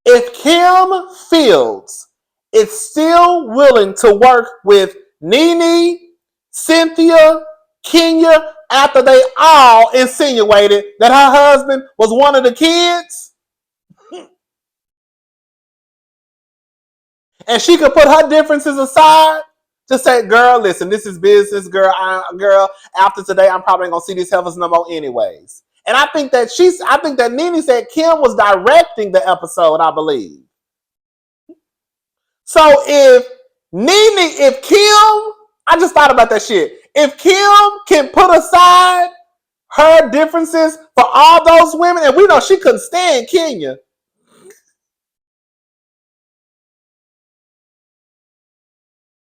if Kim Fields is still willing to work with Nene, Cynthia, Kenya, after they all insinuated that her husband was one of the kids, and she could put her differences aside to say, girl, listen, this is business, girl. Girl, after today, I'm probably gonna see these heifers no more anyways. And I think that Nene said Kim was directing the episode, I believe. So if Kim, I just thought about that shit. If Kim can put aside her differences for all those women, and we know she couldn't stand Kenya.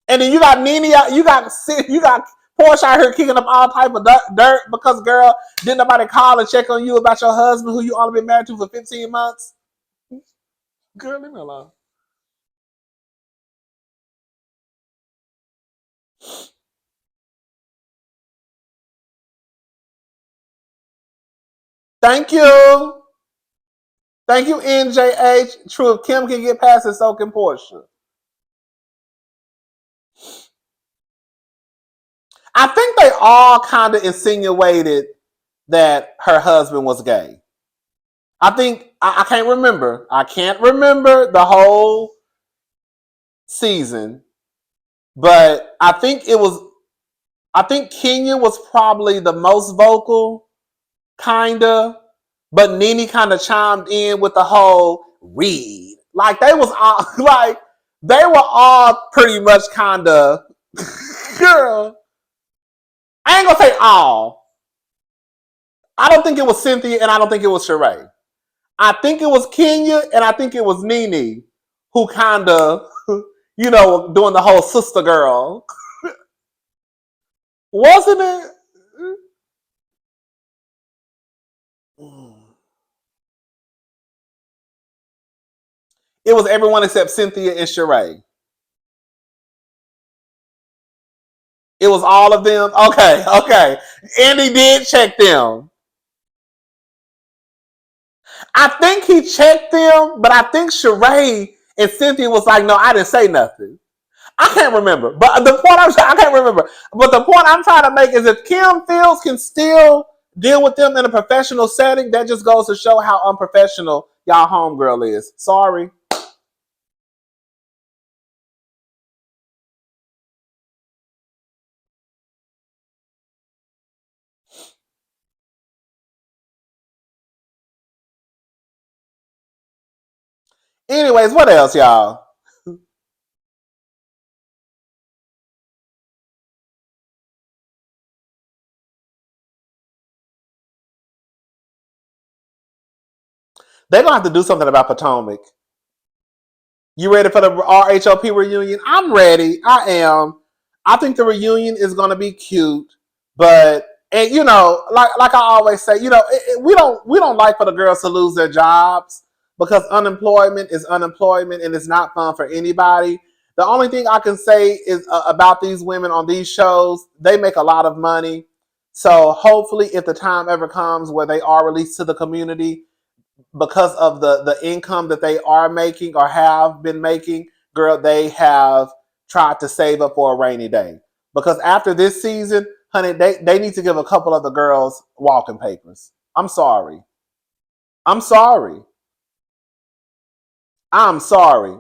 And then you got Nene, you got Porsche out here kicking up all type of dirt because, girl, didn't nobody call and check on you about your husband who you only been married to for 15 months? Girl, leave me alone. Thank you. Thank you, NJH. True, if Kim can get past it, so can Porsche. I think they all kind of insinuated that her husband was gay. I think I can't remember. I can't remember the whole season, but I think Kenya was probably the most vocal, kinda, but Nene kind of chimed in with the whole read. Like they was all like they were all pretty much kinda girl. I ain't gonna say all. I don't think it was Cynthia and I don't think it was Sheree. I think it was Kenya and I think it was Nene who kinda, doing the whole sister girl. Wasn't it? It was everyone except Cynthia and Sheree. It was all of them. Okay, okay. Andy did check them. I think he checked them, but I think Sheree and Cynthia was like, "No, I didn't say nothing." I can't remember, but I can't remember. But the point I'm trying to make is if Kim Fields can still deal with them in a professional setting, that just goes to show how unprofessional y'all homegirl is. Sorry. Anyways, what else, y'all? They're gonna have to do something about Potomac. You ready for the RHOP reunion? I'm ready. I am. I think the reunion is going to be cute, but and like I always say, we don't like for the girls to lose their jobs because unemployment is unemployment and it's not fun for anybody. The only thing I can say is about these women on these shows, they make a lot of money. So hopefully, if the time ever comes where they are released to the community, because of the income that they are making or have been making, girl, they have tried to save up for a rainy day. Because after this season, honey, they need to give a couple of the girls walking papers. I'm sorry. I'm sorry. I'm sorry.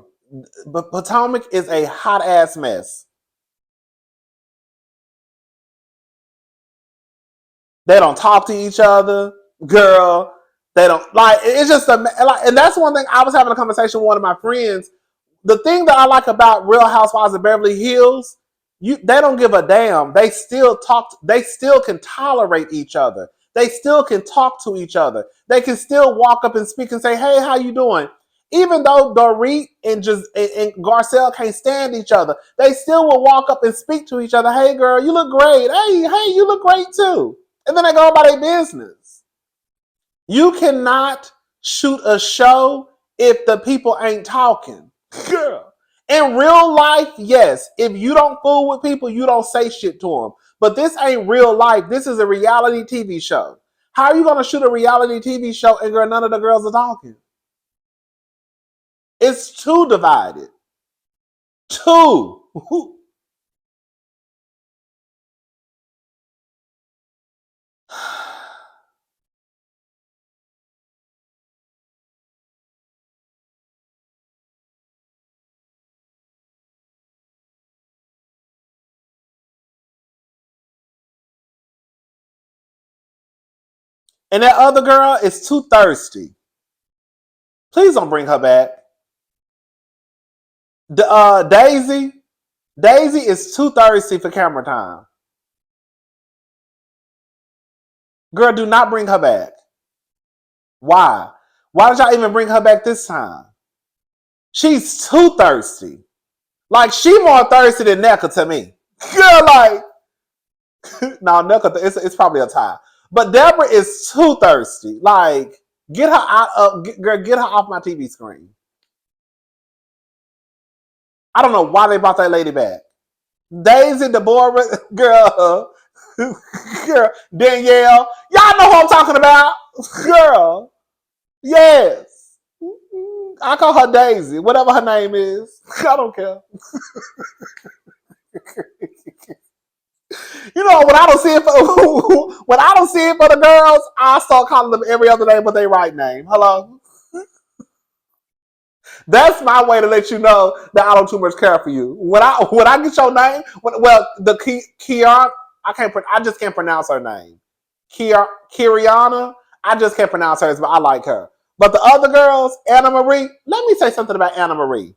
But Potomac is a hot ass mess. They don't talk to each other, girl. They don't like. It's just and that's one thing. I was having a conversation with one of my friends. The thing that I like about Real Housewives of Beverly Hills, they don't give a damn. They still talk. They still can tolerate each other. They still can talk to each other. They can still walk up and speak and say, "Hey, how you doing?" Even though Dorit and Garcelle can't stand each other, they still will walk up and speak to each other. Hey, girl, you look great. Hey, you look great too. And then they go about their business. You cannot shoot a show if the people ain't talking. Girl. In real life, yes. If you don't fool with people, you don't say shit to them. But this ain't real life. This is a reality TV show. How are you going to shoot a reality TV show and girl, none of the girls are talking? It's too divided. Too. And that other girl is too thirsty. Please don't bring her back. Daisy is too thirsty for camera time. Girl, do not bring her back. Why? Why did y'all even bring her back this time? She's too thirsty. Like, she more thirsty than Nneka to me. Girl, like, no, Nneka, it's probably a tie. But Deborah is too thirsty. Like, get her out, girl, get her off my TV screen. I don't know why they brought that lady back. Daisy, Deborah, girl, girl, Danielle, y'all know who I'm talking about, girl. Yes, I call her Daisy, whatever her name is. I don't care. You know, when I don't see it for the girls, I start calling them every other name but their right name. Hello. That's my way to let you know that I don't too much care for you. When I get your name, the Kiara, I just can't pronounce her name. Kiriana, I just can't pronounce hers, but I like her. But the other girls, Anna Marie, let me say something about Anna Marie.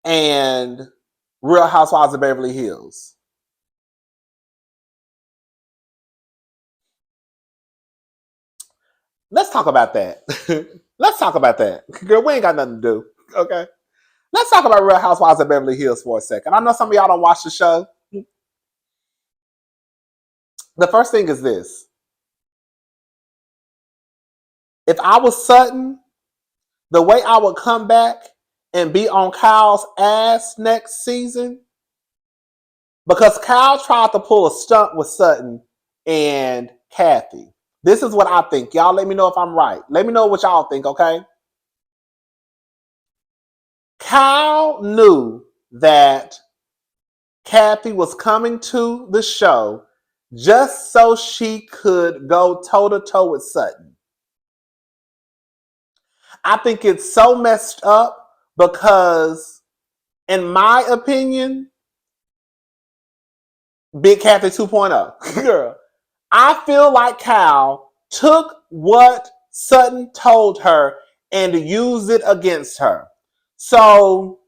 And Real Housewives of Beverly Hills. Let's talk about that. Let's talk about that. Girl, we ain't got nothing to do. Okay. Let's talk about Real Housewives of Beverly Hills for a second. I know some of y'all don't watch the show. The first thing is this. If I was Sutton, the way I would come back and be on Kyle's ass next season, because Kyle tried to pull a stunt with Sutton and Kathy. This is what I think. Y'all let me know if I'm right. Let me know what y'all think, okay? Kyle knew that Kathy was coming to the show just so she could go toe-to-toe with Sutton. I think it's so messed up because, in my opinion, Big Kathy 2.0, girl, I feel like Kyle took what Sutton told her and used it against her. So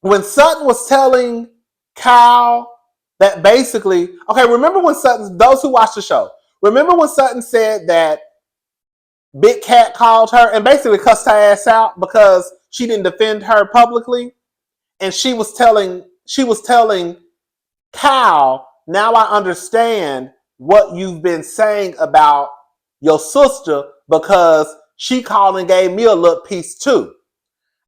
when Sutton was telling Kyle that basically, okay, remember when Sutton, those who watched the show, remember when Sutton said that Big Cat called her and basically cussed her ass out because she didn't defend her publicly? And she was telling Kyle, now I understand what you've been saying about your sister because she called and gave me a little piece too.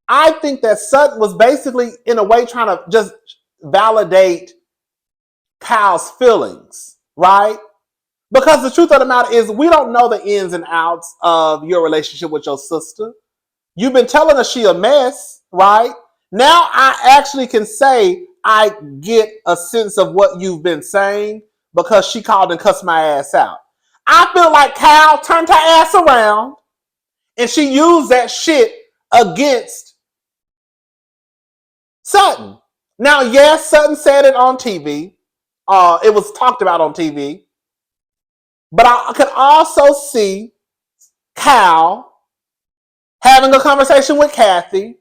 I think that Sutton was basically, in a way, trying to just validate Kyle's feelings, right? Because the truth of the matter is, we don't know the ins and outs of your relationship with your sister. You've been telling us she a mess, right? Now I actually can say I get a sense of what you've been saying because she called and cussed my ass out. I feel like Kyle turned her ass around and she used that shit against Sutton. Now, yes, Sutton said it on TV. It was talked about on TV. But I could also see Cal having a conversation with Kathy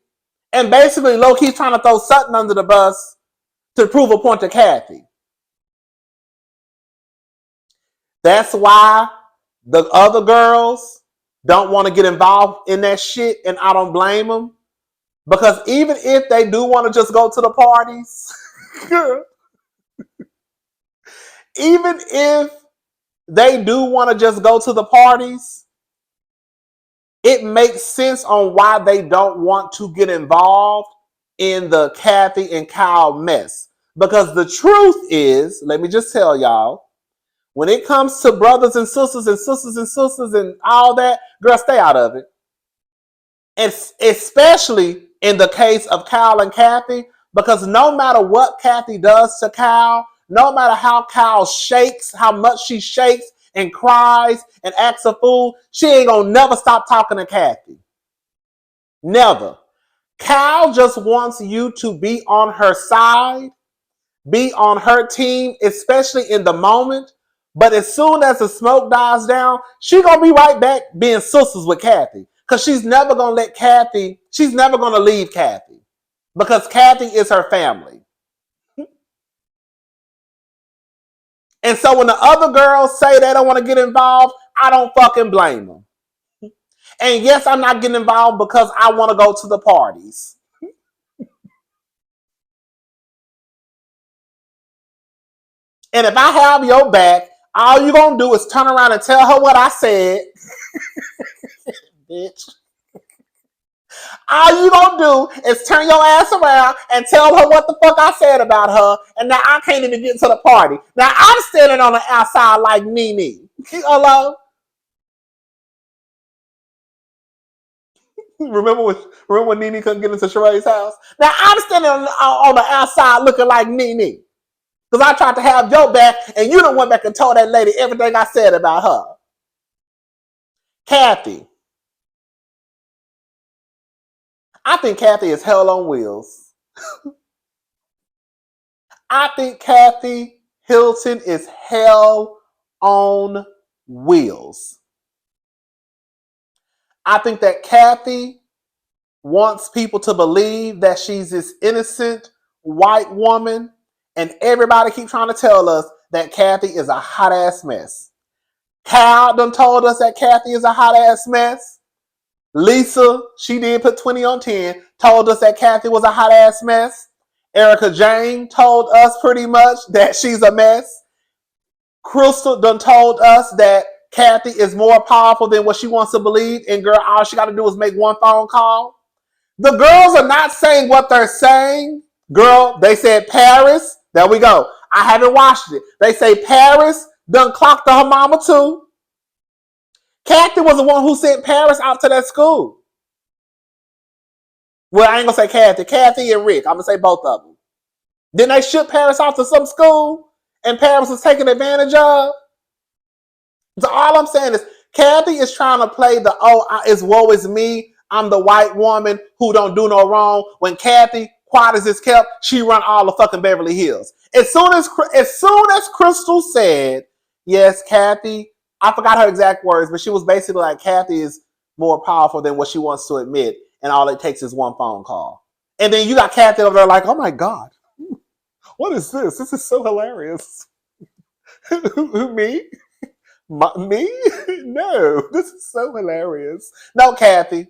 and basically low-key trying to throw Sutton under the bus to prove a point to Kathy. That's why the other girls don't want to get involved in that shit, and I don't blame them. Because even if they do want to just go to the parties, even if they do want to just go to the parties, it makes sense on why they don't want to get involved in the Kathy and Kyle mess. Because the truth is, let me just tell y'all, when it comes to brothers and sisters and sisters and sisters and all that, girl, stay out of it. And especially in the case of Kyle and Kathy, because no matter what Kathy does to Kyle, no matter how Kyle shakes, how much she shakes and cries and acts a fool, she ain't gonna never stop talking to Kathy. Never. Kyle just wants you to be on her side, be on her team, especially in the moment. But as soon as the smoke dies down, she gonna be right back being sisters with Kathy. Because she's never gonna let Kathy, she's never gonna leave Kathy. Because Kathy is her family. And so when the other girls say they don't want to get involved, I don't fucking blame them. And yes, I'm not getting involved because I want to go to the parties. And if I have your back, all you gonna do is turn around and tell her what I said. Bitch. All you gonna do is turn your ass around and tell her what the fuck I said about her, and now I can't even get to the party. Now I'm standing on the outside like Nene. Hello? Remember when Nene couldn't get into Sheree's house? Now I'm standing on the outside looking like Nene. Because I tried to have your back, and you done went back and told that lady everything I said about her. Kathy. I think Kathy is hell on wheels. I think Kathy Hilton is hell on wheels. I think that Kathy wants people to believe that she's this innocent white woman, and everybody keep trying to tell us that Kathy is a hot ass mess. Cal done told us that Kathy is a hot ass mess. Lisa, she did put 20 on 10, told us that Kathy was a hot ass mess. Erica Jane told us pretty much that she's a mess. Crystal done told us that Kathy is more powerful than what she wants to believe. And girl, all she got to do is make one phone call. The girls are not saying what they're saying. Girl, they said Paris. There we go. I haven't watched it. They say Paris done clocked to her mama too. Kathy was the one who sent Paris out to that school. Well, I ain't gonna say Kathy. Kathy and Rick. I'm gonna say both of them. Then they shipped Paris off to some school, and Paris was taken advantage of. So all I'm saying is, Kathy is trying to play the it's woe is me. I'm the white woman who don't do no wrong. When Kathy, quiet as it's kept, she run all the fucking Beverly Hills. As soon as Crystal said, yes, Kathy, I forgot her exact words, but she was basically like, Kathy is more powerful than what she wants to admit, and all it takes is one phone call. And then you got Kathy over there like, oh my God, what is this? This is so hilarious. Me? Me? No, this is so hilarious. No, Kathy.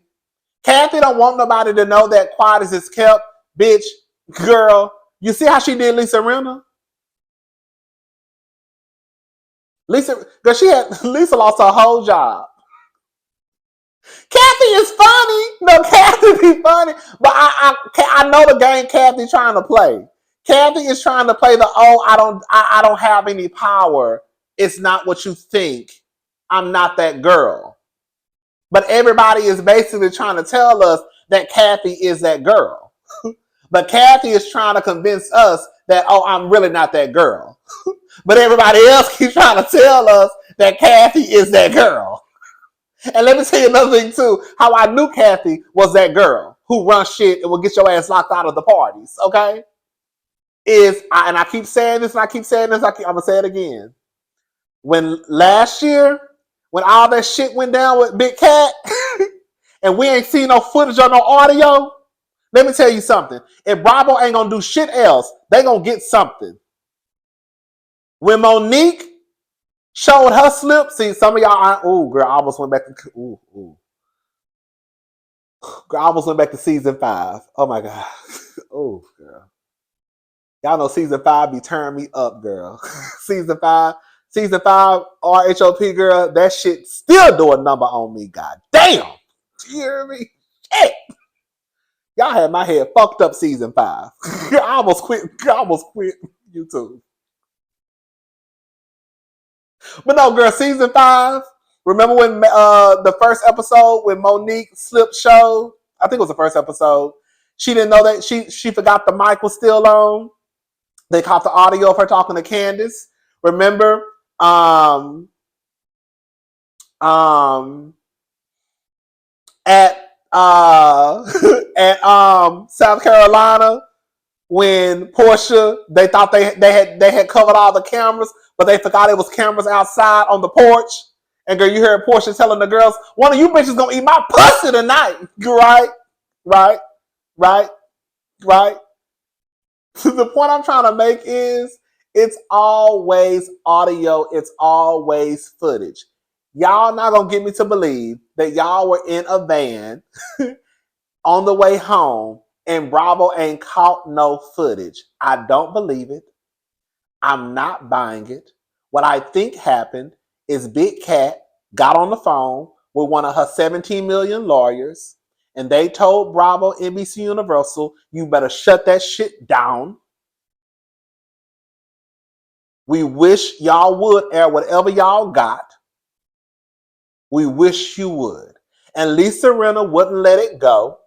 Kathy don't want nobody to know that quiet as it's kept. Bitch, girl, you see how she did Lisa Rinna? Lisa lost her whole job. Kathy is funny. No, Kathy be funny. But I know the game Kathy trying to play. Kathy is trying to play the, I don't have any power. It's not what you think. I'm not that girl. But everybody is basically trying to tell us that Kathy is that girl. But Kathy is trying to convince us that, I'm really not that girl. But everybody else keeps trying to tell us that Kathy is that girl. And let me tell you another thing too, how I knew Kathy was that girl who runs shit and will get your ass locked out of the parties, okay? and I keep saying this, and I keep saying this, I'm going to say it again. When last year, when all that shit went down with Big Cat, and we ain't seen no footage or no audio, let me tell you something. If Bravo ain't going to do shit else, they going to get something. When Monique showed her slip, see, some of y'all, ooh, girl, I almost went back to, ooh. Girl, I almost went back to season 5. Oh, my God. Oh, girl. Y'all know season 5 be turning me up, girl. season 5, RHOP, girl, that shit still do a number on me. God damn. You hear me? Shit. Y'all had my head fucked up season 5. I almost quit YouTube. But no, girl, season 5. Remember when the first episode when Monique slipped showed? I think it was the first episode. She didn't know that she forgot the mic was still on. They caught the audio of her talking to Candace. Remember, at at South Carolina when Porsha, they thought they had covered all the cameras, but they forgot it was cameras outside on the porch. And girl, you heard Porsha telling the girls, "One of you bitches gonna eat my pussy tonight." Right. The point I'm trying to make is it's always audio, it's always footage. Y'all not gonna get me to believe that y'all were in a van on the way home and Bravo ain't caught no footage. I don't believe it. I'm not buying it. What I think happened is Big Cat got on the phone with one of her 17 million lawyers and they told Bravo, NBC Universal, you better shut that shit down. We wish y'all would air whatever y'all got. We wish you would. And Lisa Rinna wouldn't let it go.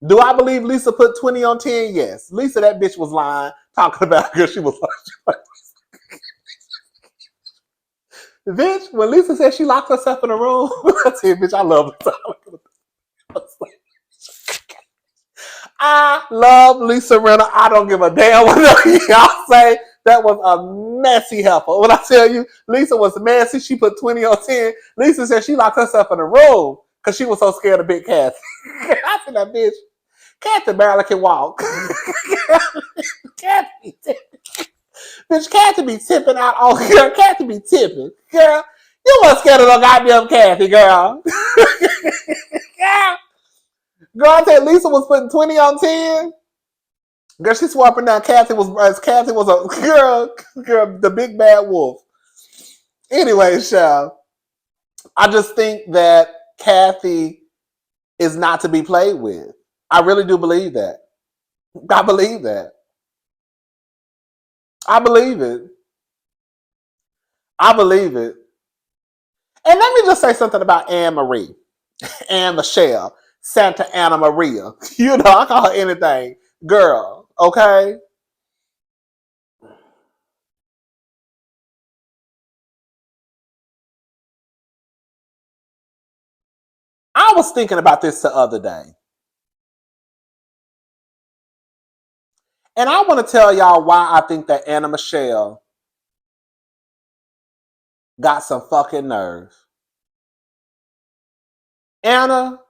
Do I believe Lisa put 20 on 10? Yes. Lisa, that bitch was lying, talking about her. She was like, bitch, when Lisa said she locked herself in a room, I said, bitch, I love Lisa. I love Lisa Rinna. I don't give a damn what y'all say. That was a messy heifer. When I tell you, Lisa was messy. She put 20 on 10. Lisa said she locked herself in a room because she was so scared of Big Kathy. I said, that bitch, Kathy barely can walk. Kathy, bitch, Kathy be tipping out on girl. Kathy be tipping. Girl, you weren't scared of no goddamn Kathy, girl. Girl, I said Lisa was putting 20 on 10. Girl, she swore up and down Kathy was a girl, the big bad wolf. Anyway, Shell, I just think that Kathy is not to be played with. I really do believe that. I believe that. I believe it. I believe it. And let me just say something about Anne Marie, Anne Michelle, Santa Ana Maria. You know, I call her anything. Girl, okay? I was thinking about this the other day. And I want to tell y'all why I think that Anna Michelle got some fucking nerve. Anna,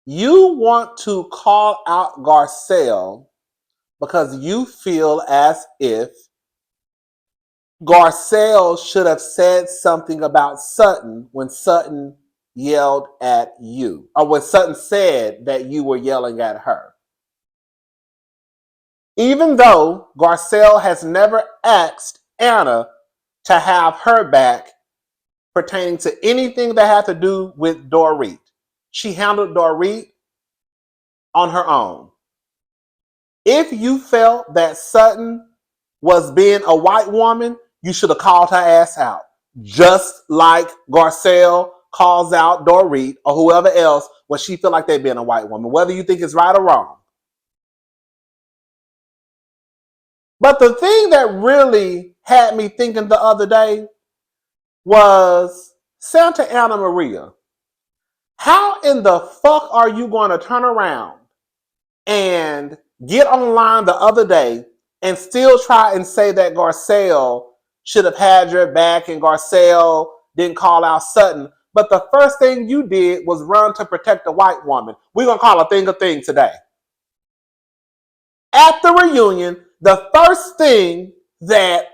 you want to call out Garcelle because you feel as if Garcelle should have said something about Sutton when Sutton yelled at you, or when Sutton said that you were yelling at her. Even though Garcelle has never asked Anna to have her back pertaining to anything that had to do with Dorit. She handled Dorit on her own. If you felt that Sutton was being a white woman, you should have called her ass out. Just like Garcelle calls out Dorit or whoever else when she feel like they're being a white woman, whether you think it's right or wrong. But the thing that really had me thinking the other day was Santa Ana Maria. How in the fuck are you going to turn around and get online the other day and still try and say that Garcelle should have had your back and Garcelle didn't call out Sutton. But the first thing you did was run to protect a white woman. We're going to call a thing today. At the reunion, the first thing that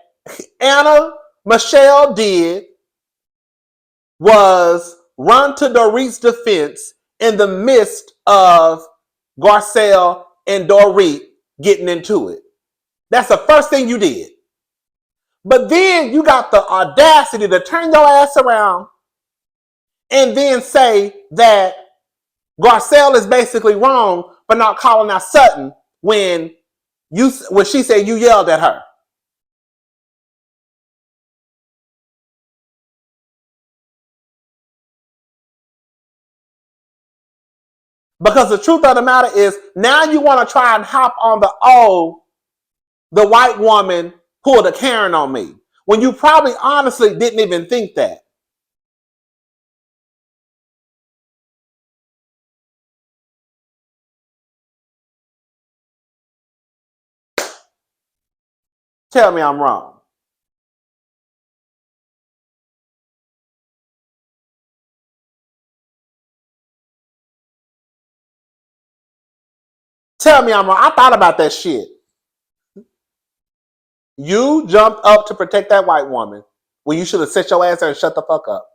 Anna Michelle did was run to Dorit's defense in the midst of Garcelle and Dorit getting into it. That's the first thing you did. But then you got the audacity to turn your ass around and then say that Garcelle is basically wrong for not calling out Sutton when she said you yelled at her. Because the truth of the matter is, now you want to try and hop on the white woman pulled a Karen on me, when you probably honestly didn't even think that. Tell me I'm wrong. Tell me I'm wrong. I thought about that shit. You jumped up to protect that white woman. Well, you should have set your ass there and shut the fuck up.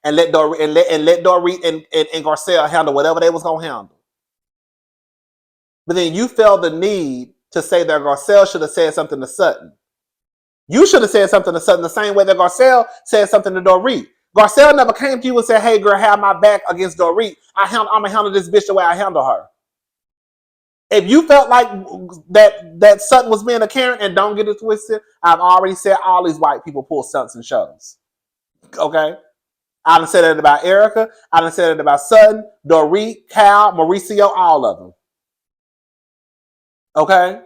And let Dorit and Garcelle handle whatever they was gonna handle. But then you felt the need to say that Garcelle should have said something to Sutton. You should have said something to Sutton the same way that Garcelle said something to Dorit. Garcelle never came to you and said, "Hey, girl, have my back against Dorit. I'm gonna handle this bitch the way I handle her." If you felt like that Sutton was being a Karen, and don't get it twisted, I've already said all these white people pull stunts and shows. Okay? I done said it about Erica. I done said it about Sutton, Dorit, Cal, Mauricio, all of them. Okay?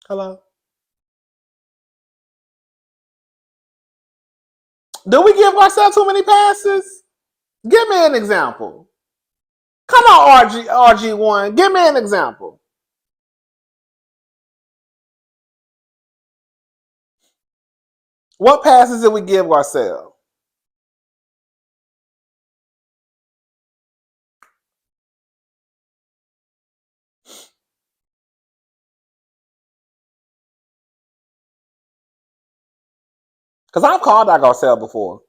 Hello? Do we give ourselves too many passes? Give me an example. Come on, RG1. Give me an example. What passes did we give ourselves? Because I've called out Garcelle before.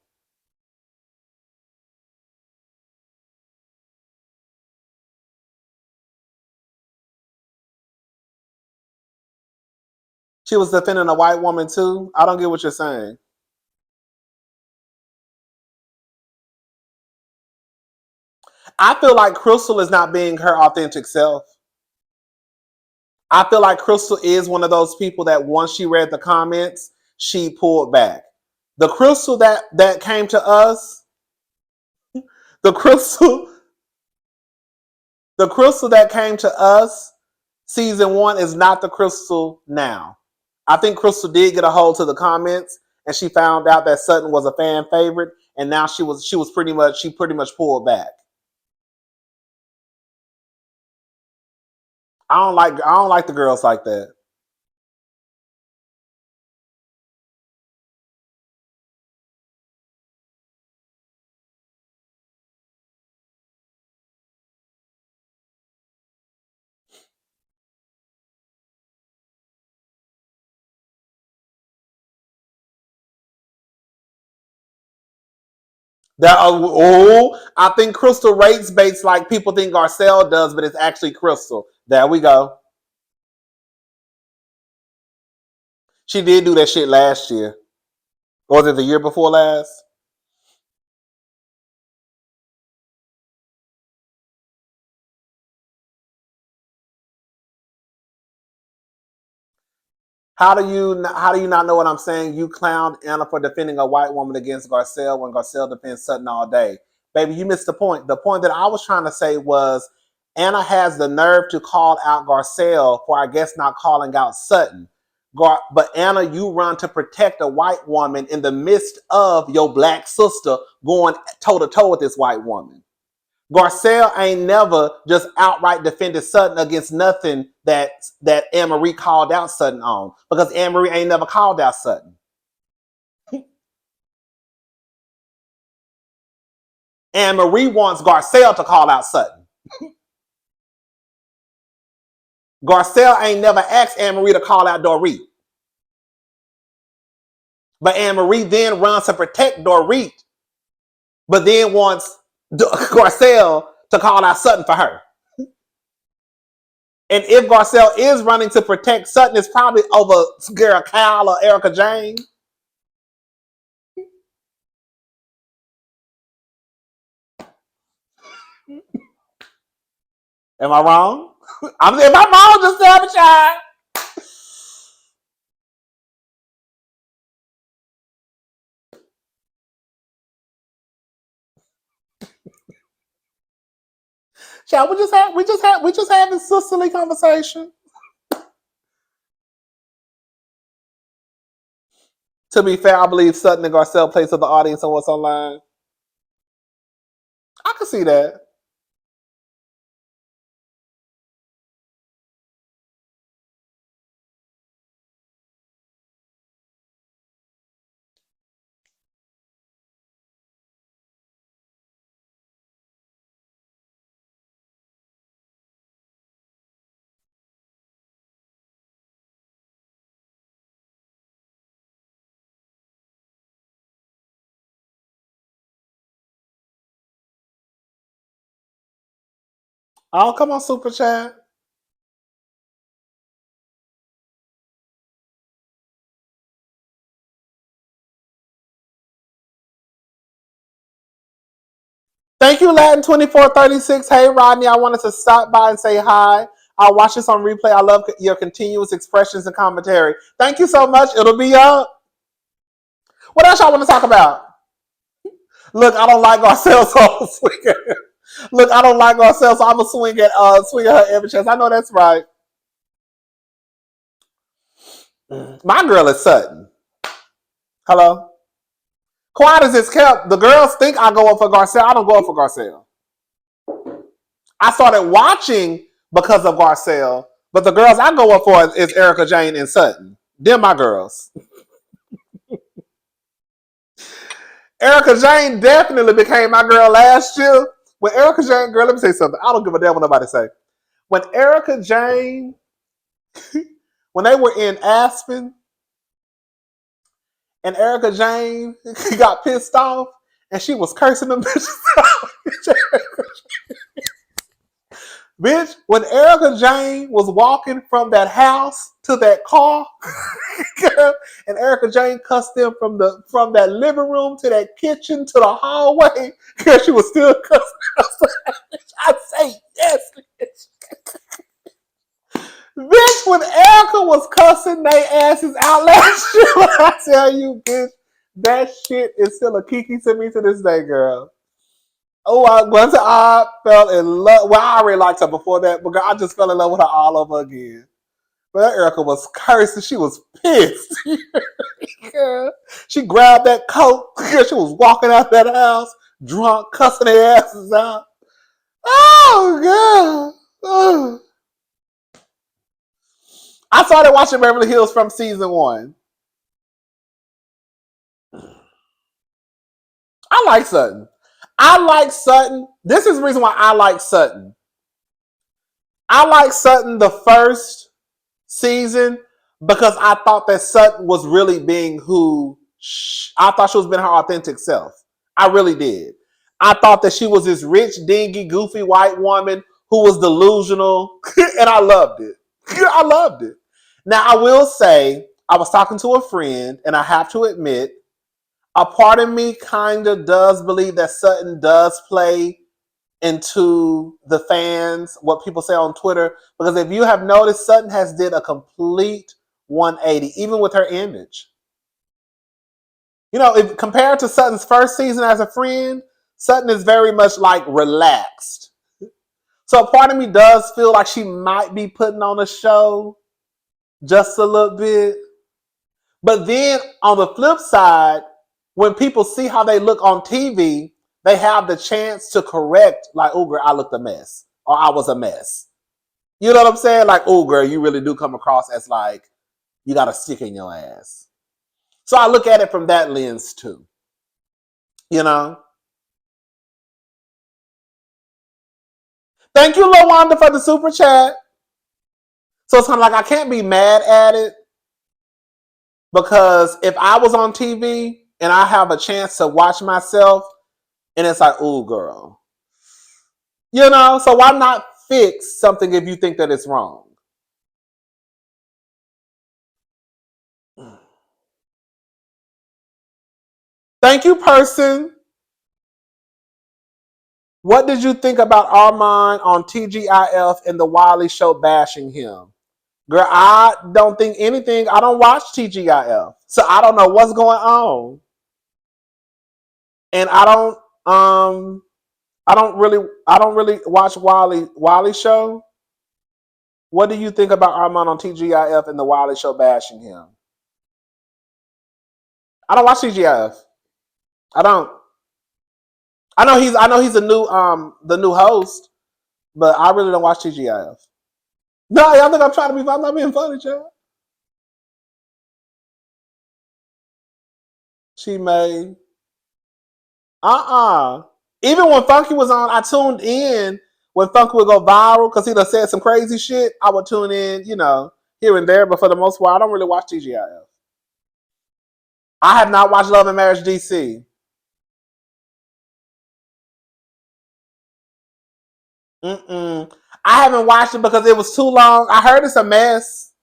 She was defending a white woman too. I don't get what you're saying. I feel like Crystal is not being her authentic self. I feel like Crystal is one of those people that once she read the comments, she pulled back. The Crystal that came to us, the Crystal that came to us season 1 is not the Crystal now. I think Crystal did get a hold to the comments and she found out that Sutton was a fan favorite, and now she pretty much pulled back. I don't like the girls like that. I think Crystal rates baits like people think Garcelle does, but it's actually Crystal. There we go. She did do that shit last year. Or was it the year before last? How do you not know what I'm saying? You clowned Anna for defending a white woman against Garcelle when Garcelle defends Sutton all day. Baby, you missed the point. The point that I was trying to say was Anna has the nerve to call out Garcelle for, I guess, not calling out Sutton. But Anna, you run to protect a white woman in the midst of your black sister going toe to toe with this white woman. Garcelle ain't never just outright defended Sutton against nothing that Anne-Marie called out Sutton on, because Anne-Marie ain't never called out Sutton. Anne-Marie wants Garcelle to call out Sutton. Garcelle ain't never asked Anne-Marie to call out Dorit. But Anne-Marie then runs to protect Dorit, but then wants Garcelle to call out Sutton for her. And if Garcelle is running to protect Sutton, it's probably over Sarah Kyle or Erica Jane. Am I wrong? Am I wrong? Just have a child. Child, we just having sisterly conversation. To be fair, I believe Sutton and Garcelle play to the audience on what's online. I can see that. Oh, come on, Super Chat. Thank you, Latin2436. Hey, Rodney, I wanted to stop by and say hi. I'll watch this on replay. I love your continuous expressions and commentary. Thank you so much. It'll be up. What else y'all want to talk about? Look, I don't like Garcelle, so I'm swinging. Look, I don't like Garcelle, so I'm going to swing at her every chance. I know that's right. My girl is Sutton. Hello? Quiet as it's kept, the girls think I go up for Garcelle. I don't go up for Garcelle. I started watching because of Garcelle, but the girls I go up for is Erica Jane and Sutton. They're my girls. Erica Jane definitely became my girl last year. When Erica Jane, girl, let me say something. I don't give a damn what nobody say. When Erica Jane, when they were in Aspen, and Erica Jane got pissed off, and she was cursing them bitches out. Bitch, when Erica Jane was walking from that house to that car, and Erica Jane cussed them from that living room to that kitchen to the hallway, because she was still cussing. I say yes, bitch. Bitch, when Erica was cussing they asses out last year, I tell you, bitch, that shit is still a kiki to me to this day, girl. Oh, I fell in love. Well, I already liked her before that, but girl, I just fell in love with her all over again. But Erica was cursing. She was pissed. Girl, she grabbed that coat. Girl, she was walking out that house, drunk, cussing their asses out. Oh, God. Oh. I started watching Beverly Hills from season 1. I like Sutton. This is the reason why I like Sutton. I like Sutton the first season because I thought that Sutton was really being I thought she was being her authentic self. I really did. I thought that she was this rich, dingy, goofy white woman who was delusional, and I loved it. I loved it. Now, I will say, I was talking to a friend, and I have to admit, a part of me kind of does believe that Sutton does play into the fans, what people say on Twitter, because if you have noticed, Sutton has did a complete 180, even with her image. You know, if compared to Sutton's first season as a friend, Sutton is very much like relaxed. So part of me does feel like she might be putting on a show just a little bit. But then on the flip side, when people see how they look on TV, they have the chance to correct, like, oh, girl, I looked a mess, or I was a mess. You know what I'm saying? Like, oh, girl, you really do come across as like, you got a stick in your ass. So I look at it from that lens too. You know? Thank you, LaWanda, for the super chat. So it's kind of like I can't be mad at it because if I was on TV and I have a chance to watch myself and it's like, oh, girl. You know? So why not fix something if you think that it's wrong? Thank you, person. What did you think about Armand on TGIF and the Wiley show bashing him? Girl, I don't think anything. I don't watch TGIF, so I don't know what's going on, and I don't really watch Wiley show. What do you think about Armand on TGIF and the Wiley show bashing him? I don't watch TGIF. I don't. I know he's the new host, but I really don't watch TGIF. No, y'all think I'm trying to be. I'm not being funny, child. She may. Even when Funky was on, I tuned in when Funky would go viral because he done said some crazy shit. I would tune in, you know, here and there, but for the most part, I don't really watch TGIF. I have not watched Love and Marriage DC. I haven't watched it because it was too long. I heard it's a mess.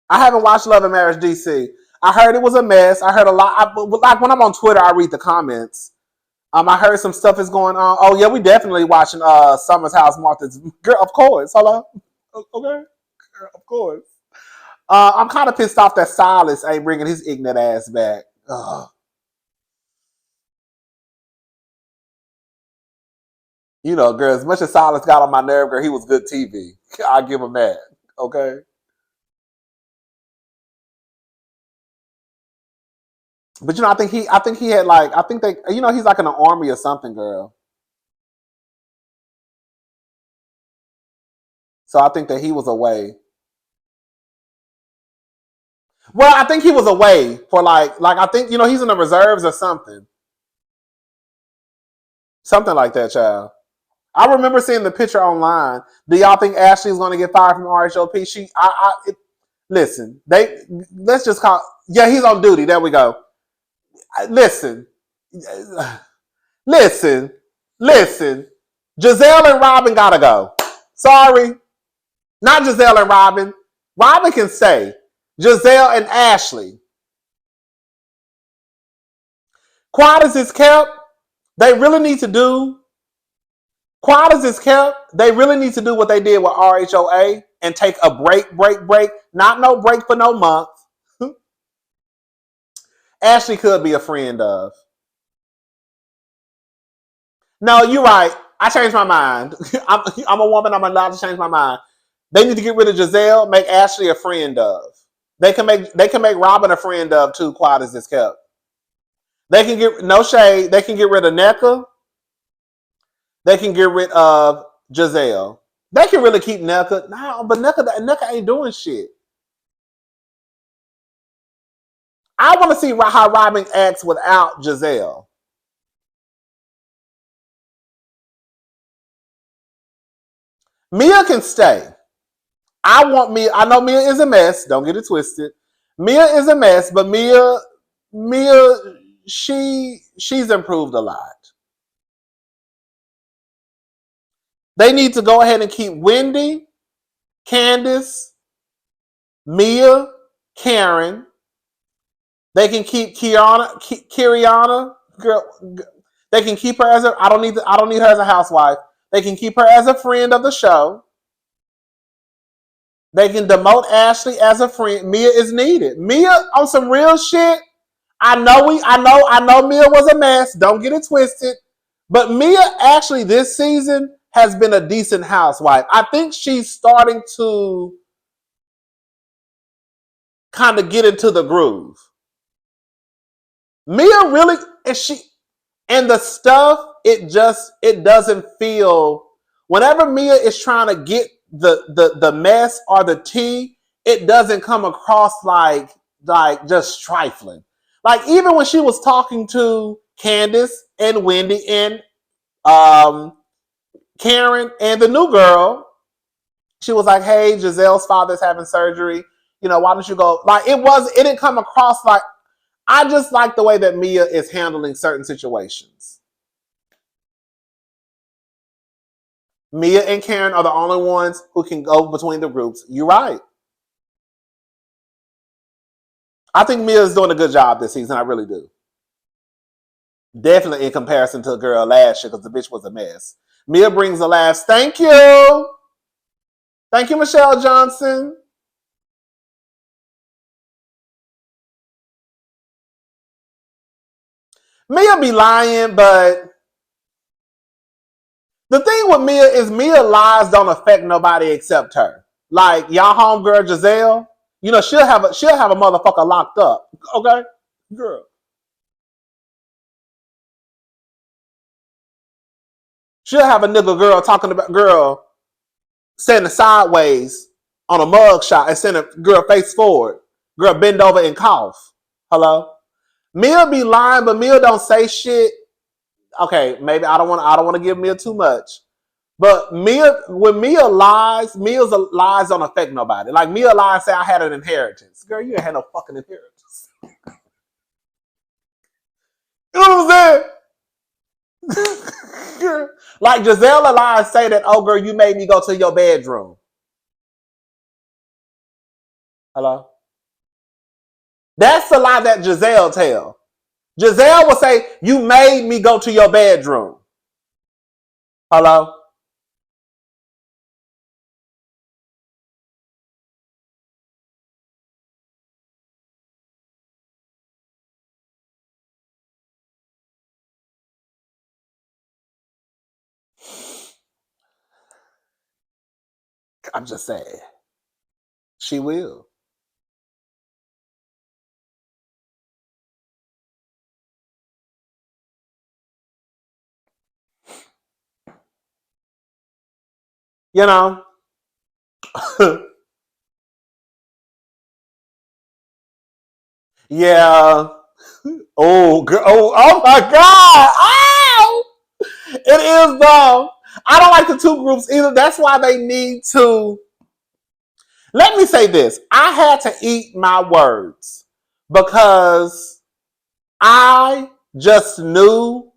I haven't watched Love and Marriage DC. I heard it was a mess. I heard a lot. Like when I'm on Twitter, I read the comments. I heard some stuff is going on. Oh yeah, we definitely watching Summer's House, Martha's girl. Of course, hello. Okay, girl, of course. I'm kind of pissed off that Silas ain't bringing his ignorant ass back. Ugh. You know, girl, as much as Silas got on my nerve, girl, he was good TV. I give him that. Okay. But you know, I think he had like, I think they, you know, he's like in an army or something, girl. So I think that he was away. Well, I think he was away for like I think, you know, he's in the reserves or something. Something like that, child. I remember seeing the picture online. Do y'all think Ashley's going to get fired from RHOP? Listen, let's just call, yeah, he's on duty. There we go. Listen. Listen. Gizelle and Robin got to go. Sorry. Not Gizelle and Robin. Robin can stay. Gizelle and Ashley. Quiet as it's kept, they really need to do quiet as it's kept, they really need to do what they did with RHOA and take a break. Not no break for no month. Ashley could be a friend of. No, you're right. I changed my mind. I'm a woman. I'm allowed to change my mind. They need to get rid of Gizelle, make Ashley a friend of. They can make Robin a friend of too, quiet as it's kept. They can get no shade. They can get rid of NECA. They can get rid of Gizelle. They can really keep NECA. No, but NECA ain't doing shit. I want to see how Robin acts without Gizelle. Mia can stay. I want Mia. I know Mia is a mess. Don't get it twisted. Mia is a mess, but Mia, she's improved a lot. They need to go ahead and keep Wendy, Candace, Mia, Karen. They can keep Kiriana, girl. They can keep her as I don't need her as a housewife, They can keep her as a friend of the show. They can demote Ashley as a friend. Mia is needed. Mia on some real shit. I know Mia was a mess. Don't get it twisted. But Mia actually this season has been a decent housewife. I think she's starting to kind of get into the groove. Mia really, and the stuff, it doesn't feel, whenever Mia is trying to get the mess or the tea, it doesn't come across like just trifling. Like even when she was talking to Candace and Wendy and Karen and the new girl, she was like, "Hey, Gizelle's father's having surgery. Why don't you go?" Like it didn't come across like. I just like the way that Mia is handling certain situations. Mia and Karen are the only ones who can go between the groups. You're right. I think Mia is doing a good job this season. I really do. Definitely in comparison to the girl last year because the bitch was a mess. Mia brings the laughs. Thank you. Thank you, Michelle Johnson. Mia be lying, but the thing with Mia is Mia lies don't affect nobody except her. Like y'all homegirl Gizelle, she'll have a motherfucker locked up. Okay, girl. She'll have a nigga girl talking about girl standing sideways on a mug shot and send a girl face forward. Girl bend over and cough. Hello. Mia be lying, but Mia don't say shit. Okay, maybe I don't want to give Mia too much. But when Mia lies, Mia's lies don't affect nobody. Like Mia lies, say I had an inheritance. Girl, you ain't had no fucking inheritance. You know what I'm saying? Like Gizelle lies say that, oh girl, you made me go to your bedroom. Hello? That's the lie that Gizelle tell. Gizelle will say, you made me go to your bedroom. Hello? I'm just saying. She will. You know? Yeah. Oh my God. Ow! It is though. I don't like the two groups either. That's why they need to. Let me say this. I had to eat my words because I just knew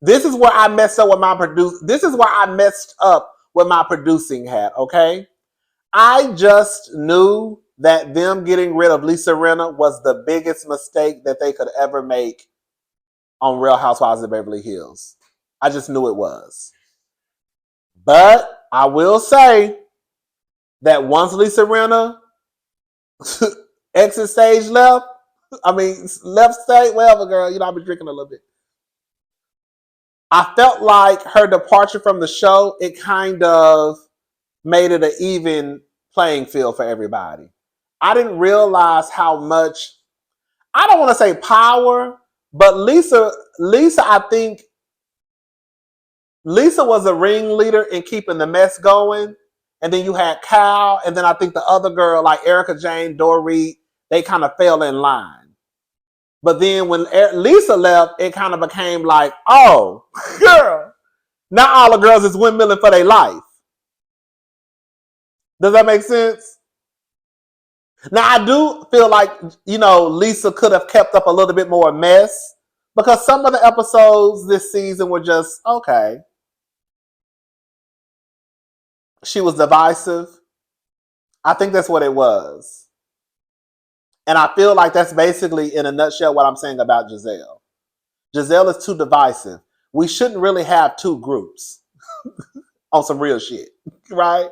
this is where I messed up with my This is where I messed up with my producing hat, okay? I just knew that them getting rid of Lisa Rinna was the biggest mistake that they could ever make on Real Housewives of Beverly Hills. I just knew it was. But I will say that once Lisa Rinna exit stage left stage, whatever, girl, I've been drinking a little bit. I felt like her departure from the show, it kind of made it an even playing field for everybody. I didn't realize how much, I don't want to say power, but Lisa, I think Lisa was a ringleader in keeping the mess going. And then you had Kyle, and then I think the other girl, like Erica Jane, Dorit, they kind of fell in line. But then when Lisa left, it kind of became like, oh, girl, not all the girls is windmilling for their life. Does that make sense? Now, I do feel like, Lisa could have kept up a little bit more mess because some of the episodes this season were just, okay. She was divisive. I think that's what it was. And I feel like that's basically, in a nutshell, what I'm saying about Gizelle. Gizelle is too divisive. We shouldn't really have two groups. on some real shit, right?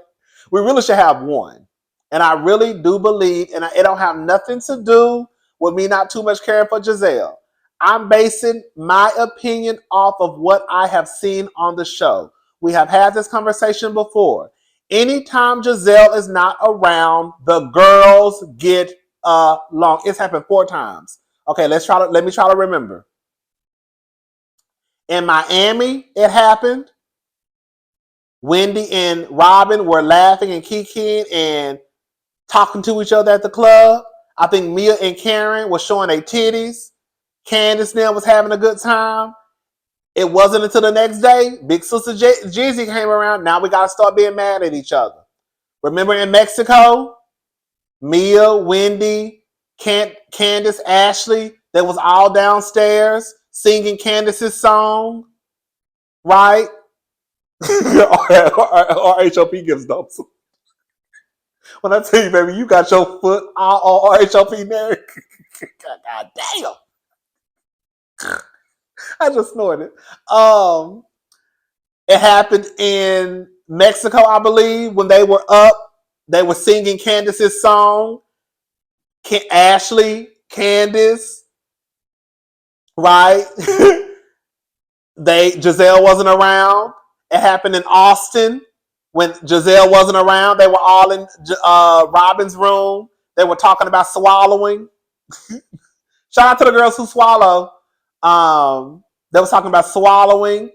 We really should have one. And I really do believe, and it don't have nothing to do with me not too much caring for Gizelle. I'm basing my opinion off of what I have seen on the show. We have had this conversation before. Anytime Gizelle is not around, the girls get along. It's happened 4 times. Okay, let me try to remember. In Miami, it happened. Wendy and Robin were laughing and kikiing and talking to each other at the club. I think Mia and Karen were showing their titties. Candace now was having a good time. It wasn't until the next day, Big Sister Jeezy came around. Now we got to start being mad at each other. Remember in Mexico, Mia, Wendy, Candace, Ashley, they was all downstairs singing Candace's song, right? RHOP gives those. When I tell you, baby, you got your foot all on RHOP there. God damn. I just snorted. It happened in Mexico, I believe, when they were up. They were singing Candace's song. Ashley, Candace, right? Gizelle wasn't around. It happened in Austin when Gizelle wasn't around. They were all in Robin's room. They were talking about swallowing. Shout out to the girls who swallow. They was talking about swallowing.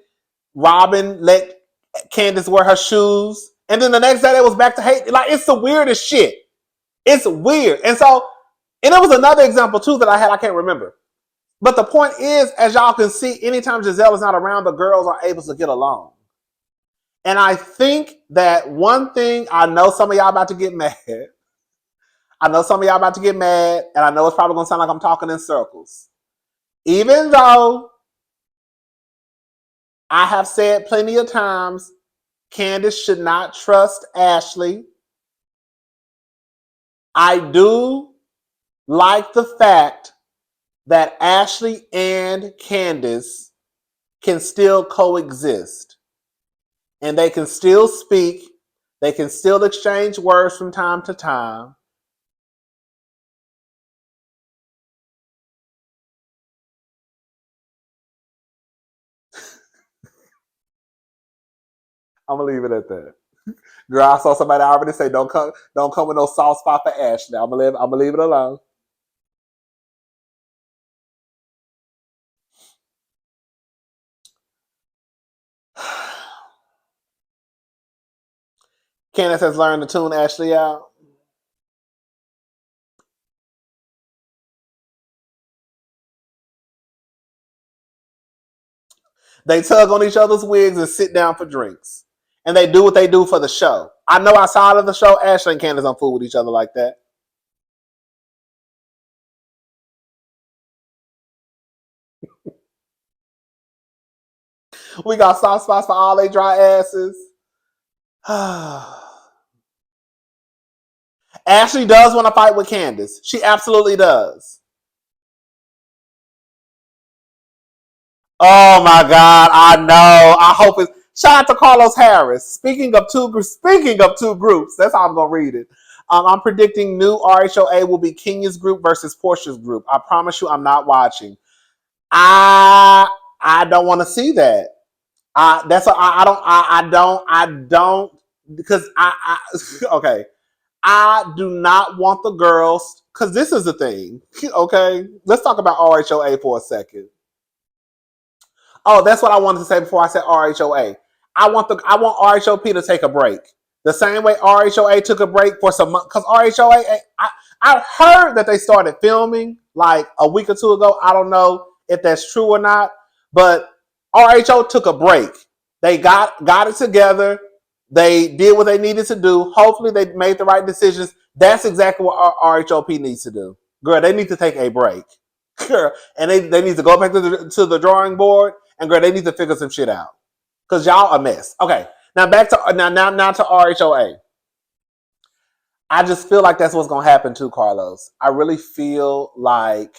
Robin let Candace wear her shoes. And then the next day they was back to hate. Like, it's the weirdest shit. It's weird. And it was another example too that I had. I can't remember. But the point is, as y'all can see, anytime Gizelle is not around, the girls are able to get along. And I think that one thing, I know some of y'all about to get mad. I know some of y'all about to get mad. And I know it's probably going to sound like I'm talking in circles. Even though I have said plenty of times, Candace should not trust Ashley. I do like the fact that Ashley and Candace can still coexist. And they can still speak. They can still exchange words from time to time. I'm gonna leave it at that. Girl, I saw somebody already say, "Don't come with no soft spot for Ashley." I'm gonna leave it alone. Candace has learned to tune Ashley out. They tug on each other's wigs and sit down for drinks. And they do what they do for the show. I know outside of the show, Ashley and Candace don't fool with each other like that. We got soft spots for all they dry asses. Ashley does want to fight with Candace. She absolutely does. Oh my God, I know. I hope it's shout out to Carlos Harris. Speaking of two groups, that's how I'm gonna read it. I'm predicting new RHOA will be Kenya's group versus Porsha's group. I promise you, I'm not watching. I don't want to see that. I don't because okay. I do not want the girls because this is the thing. Okay, let's talk about RHOA for a second. Oh, that's what I wanted to say before I said RHOA. I want RHOP to take a break. The same way RHOA took a break for some months. Because RHOA, I heard that they started filming like a week or two ago. I don't know if that's true or not. But RHO took a break. They got it together. They did what they needed to do. Hopefully they made the right decisions. That's exactly what RHOP needs to do. Girl, they need to take a break. Girl, and they need to go back to the drawing board. And girl, they need to figure some shit out. Because y'all a mess. Okay. Now back to now to RHOA. I just feel like that's what's gonna happen too, Carlos. I really feel like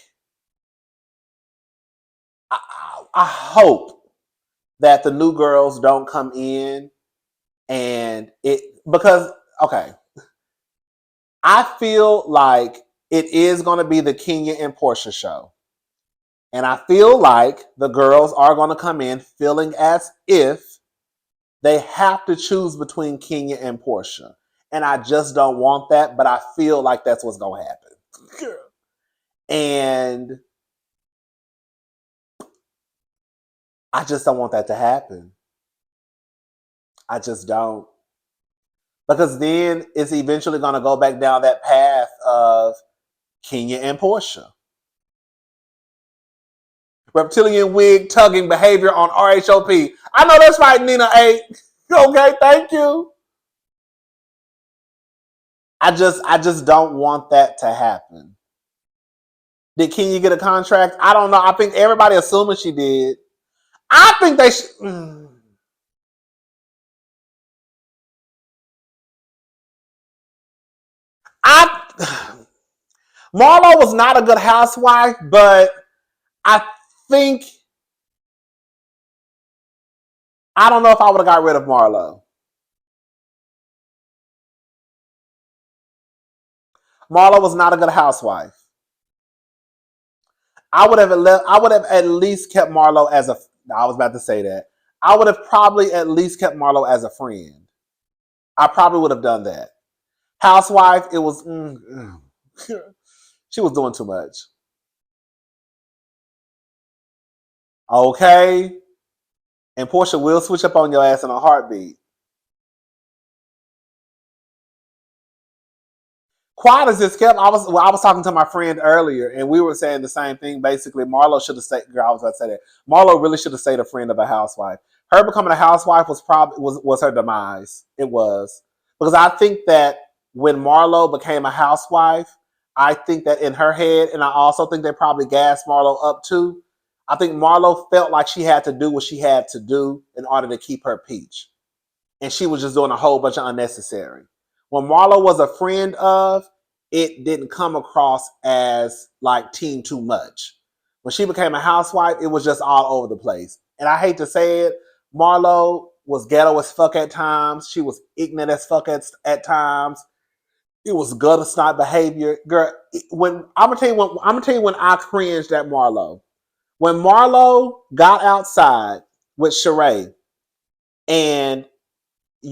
I hope that the new girls don't come in And because, okay, I feel like it is going to be the Kenya and Porsha show. And I feel like the girls are going to come in feeling as if they have to choose between Kenya and Porsha. And I just don't want that, but I feel like that's what's going to happen. And I just don't want that to happen. I just don't. Because then it's eventually going to go back down that path of Kenya and Porsha. Reptilian wig tugging behavior on RHOP. I know that's right, Nina 8. Okay, thank you. I just don't want that to happen. Did Kenya get a contract? I don't know. I think everybody assuming she did. I think they should. Marlo was not a good housewife, but I think I don't know if I would have got rid of Marlo. Marlo was not a good housewife. I would have at least kept Marlo as a. I was about to say that. I would have probably at least kept Marlo as a friend. I probably would have done that. Housewife, it was. She was doing too much. Okay. And Porsha will switch up on your ass in a heartbeat. Quiet as this kept, I was talking to my friend earlier, and we were saying the same thing. Basically, Marlo should have stayed. Girl, I was about to say that Marlo really should have stayed a friend of a housewife. Her becoming a housewife was her demise. It was because I think that when Marlo became a housewife, I think that in her head, and I also think they probably gassed Marlo up too. I think Marlo felt like she had to do what she had to do in order to keep her peach, and she was just doing a whole bunch of unnecessary. When Marlo was a friend of, it didn't come across as like team too much. When she became a housewife, it was just all over the place. And I hate to say it, Marlo was ghetto as fuck at times. She was ignorant as fuck at times. It was gutter snot behavior. Girl, when I'm gonna tell you when I cringed at Marlo. When Marlo got outside with Sheree and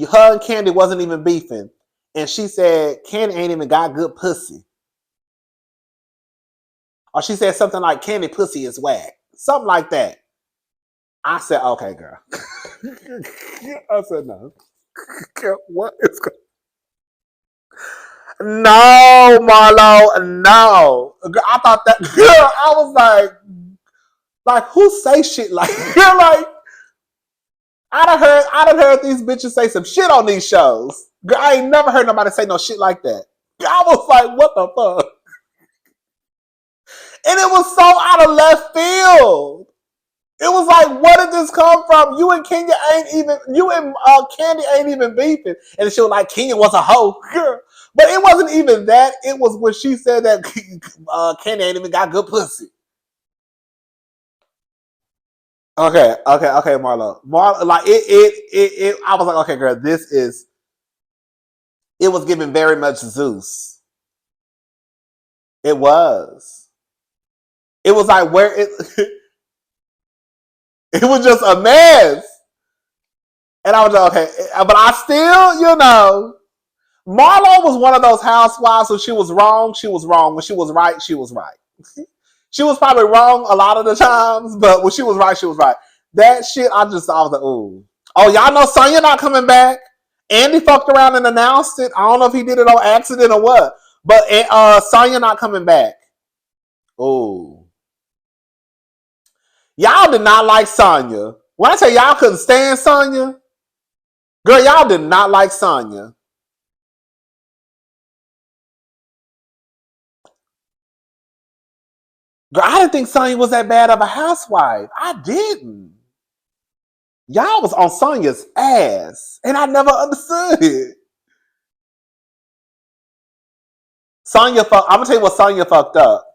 her and Candy wasn't even beefing, and she said Candy ain't even got good pussy, or she said something like Candy pussy is whack, something like that. I said, okay, girl. I said no. What is going? No, Marlo, no. Girl, I thought that. Girl, I was like who say shit like? Girl, like I done heard these bitches say some shit on these shows. Girl, I ain't never heard nobody say no shit like that. I was like, what the fuck? And it was so out of left field. It was like, where did this come from? You and Kenya ain't even, you and Candy ain't even beefing. And she was like, Kenya was a hoe. Girl. But it wasn't even that. It was when she said that Candy ain't even got good pussy. Okay, Marlo. Like I was like, okay, girl, this is, it was giving very much Zeus. It was. It was like where it, it was just a mess. And I was like, okay, but I still, Marlo was one of those housewives. When she was wrong, she was wrong. When she was right, she was right. She was probably wrong a lot of the times, but when she was right, she was right. That shit, I was like, ooh. Oh, y'all know Sonya not coming back. Andy fucked around and announced it. I don't know if he did it on accident or what, but Sonya not coming back. Ooh. Y'all did not like Sonya. When I say y'all couldn't stand Sonya, girl, y'all did not like Sonya. Girl, I didn't think Sonya was that bad of a housewife. I didn't. Y'all was on Sonya's ass, and I never understood it. I'm gonna tell you what Sonya fucked up.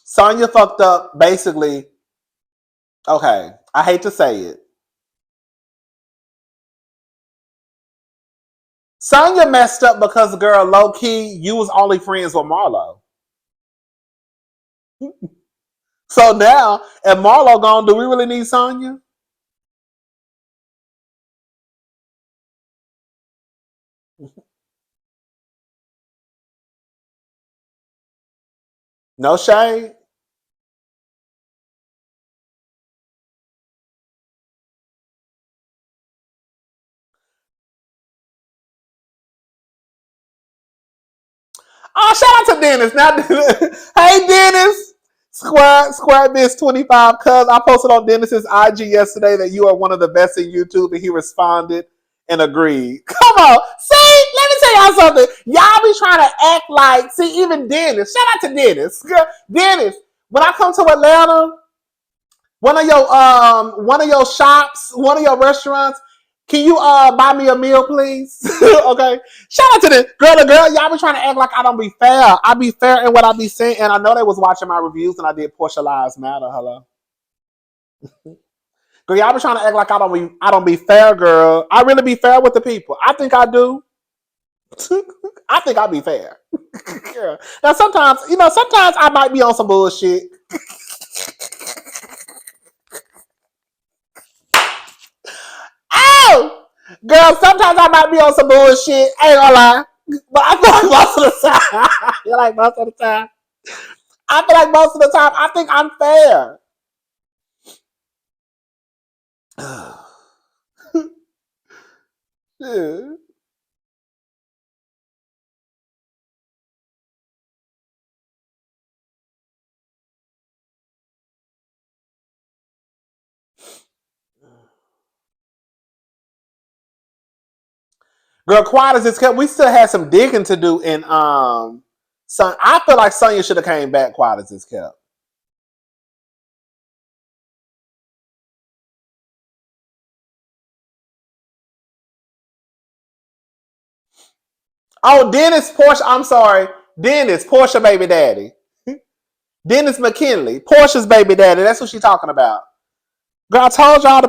Sonya fucked up basically. Okay, I hate to say it. Sonya messed up because, girl, low key, you was only friends with Marlo. So now, if Marlo gone, do we really need Sonya? No shade. Oh, shout out to Dennis. Now, hey Dennis, Square Miss 25. Cuz I posted on Dennis's IG yesterday that you are one of the best in YouTube, and he responded and agreed. Come on, see, let me tell y'all something. Y'all be trying to act like, see, even Dennis. Shout out to Dennis. Dennis, when I come to Atlanta, one of your shops, one of your restaurants. Can you buy me a meal, please? Okay. Shout out to the girl. Y'all be trying to act like I don't be fair. I be fair in what I be saying, and I know they was watching my reviews, and I did Porsha Lives Matter. Hello, girl. Y'all be trying to act like I don't be fair, girl. I really be fair with the people. I think I do. I think I be fair. Yeah. Now sometimes I might be on some bullshit. Oh, girl, sometimes I might be on some bullshit. Ain't gonna lie. But I feel like most of the time, I think I'm fair. Yeah. Girl, quiet as it's kept, we still had some digging to do in Son. I feel like Sonya should have came back quiet as it's kept. Oh, Dennis Porsha. I'm sorry. Dennis, Porsha baby daddy. Dennis McKinley, Portia's baby daddy. That's what she's talking about. Girl, I told y'all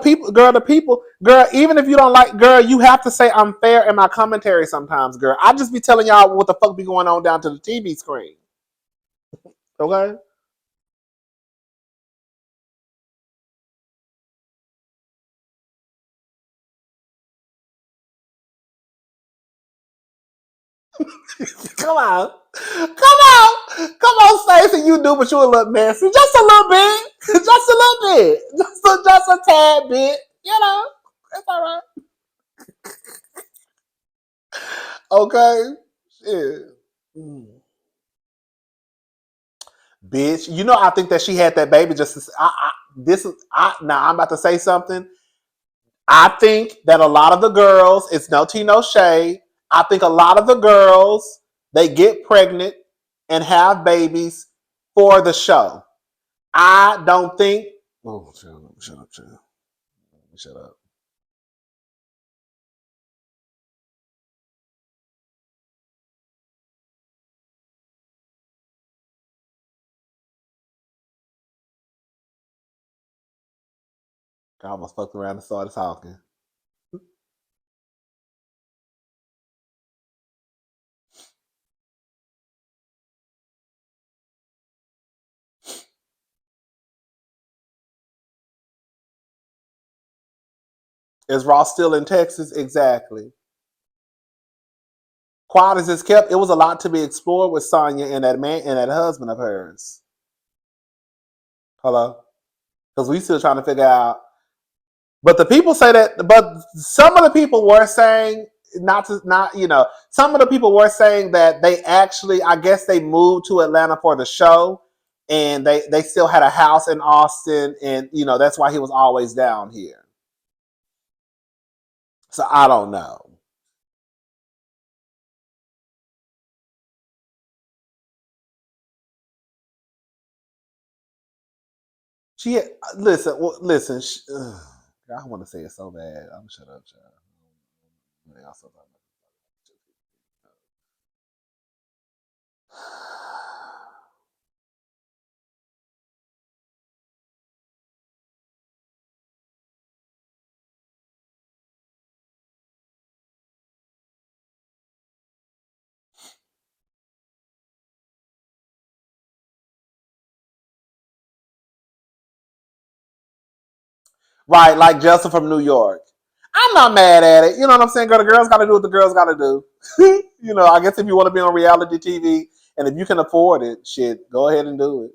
girl, even if you don't like, girl, you have to say I'm fair in my commentary sometimes, girl. I just be telling y'all what the fuck be going on down to the TV screen. Okay? Come on. Come on, Stacey, you do, but you a little messy. Just a little bit. Just a little bit. Just a tad bit. You know, it's all right. Okay? Yeah. Mm. Bitch, you know I think that she had that baby just to, now I'm about to say something. I think that a lot of the girls, it's no tea, no shade. I think a lot of the girls, they get pregnant and have babies for the show. I don't think. Oh, shut up, shut up. I almost fucked around and started talking. Is Ross still in Texas? Exactly. Quiet as it's kept, it was a lot to be explored with Sonya and that man and that husband of hers. Hello? Because we still trying to figure out. But the people say that, but some of the people were saying, some of the people were saying that they actually, I guess they moved to Atlanta for the show and they still had a house in Austin, and that's why he was always down here. So I don't know. She had, listen, listen. I want to say it so bad. I'm shut up, child. Right, like Justin from New York. I'm not mad at it. You know what I'm saying? Girl, the girls got to do what the girls got to do. You know, I guess if you want to be on reality TV and if you can afford it, shit, go ahead and do it.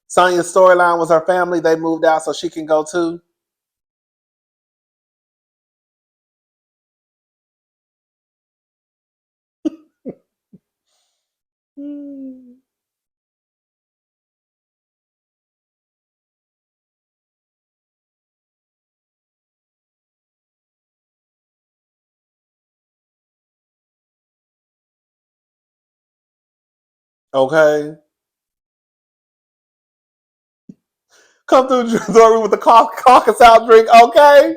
Sonya's storyline was her family. They moved out so she can go too. Okay. Come through Dory with the caucus out drink. Okay.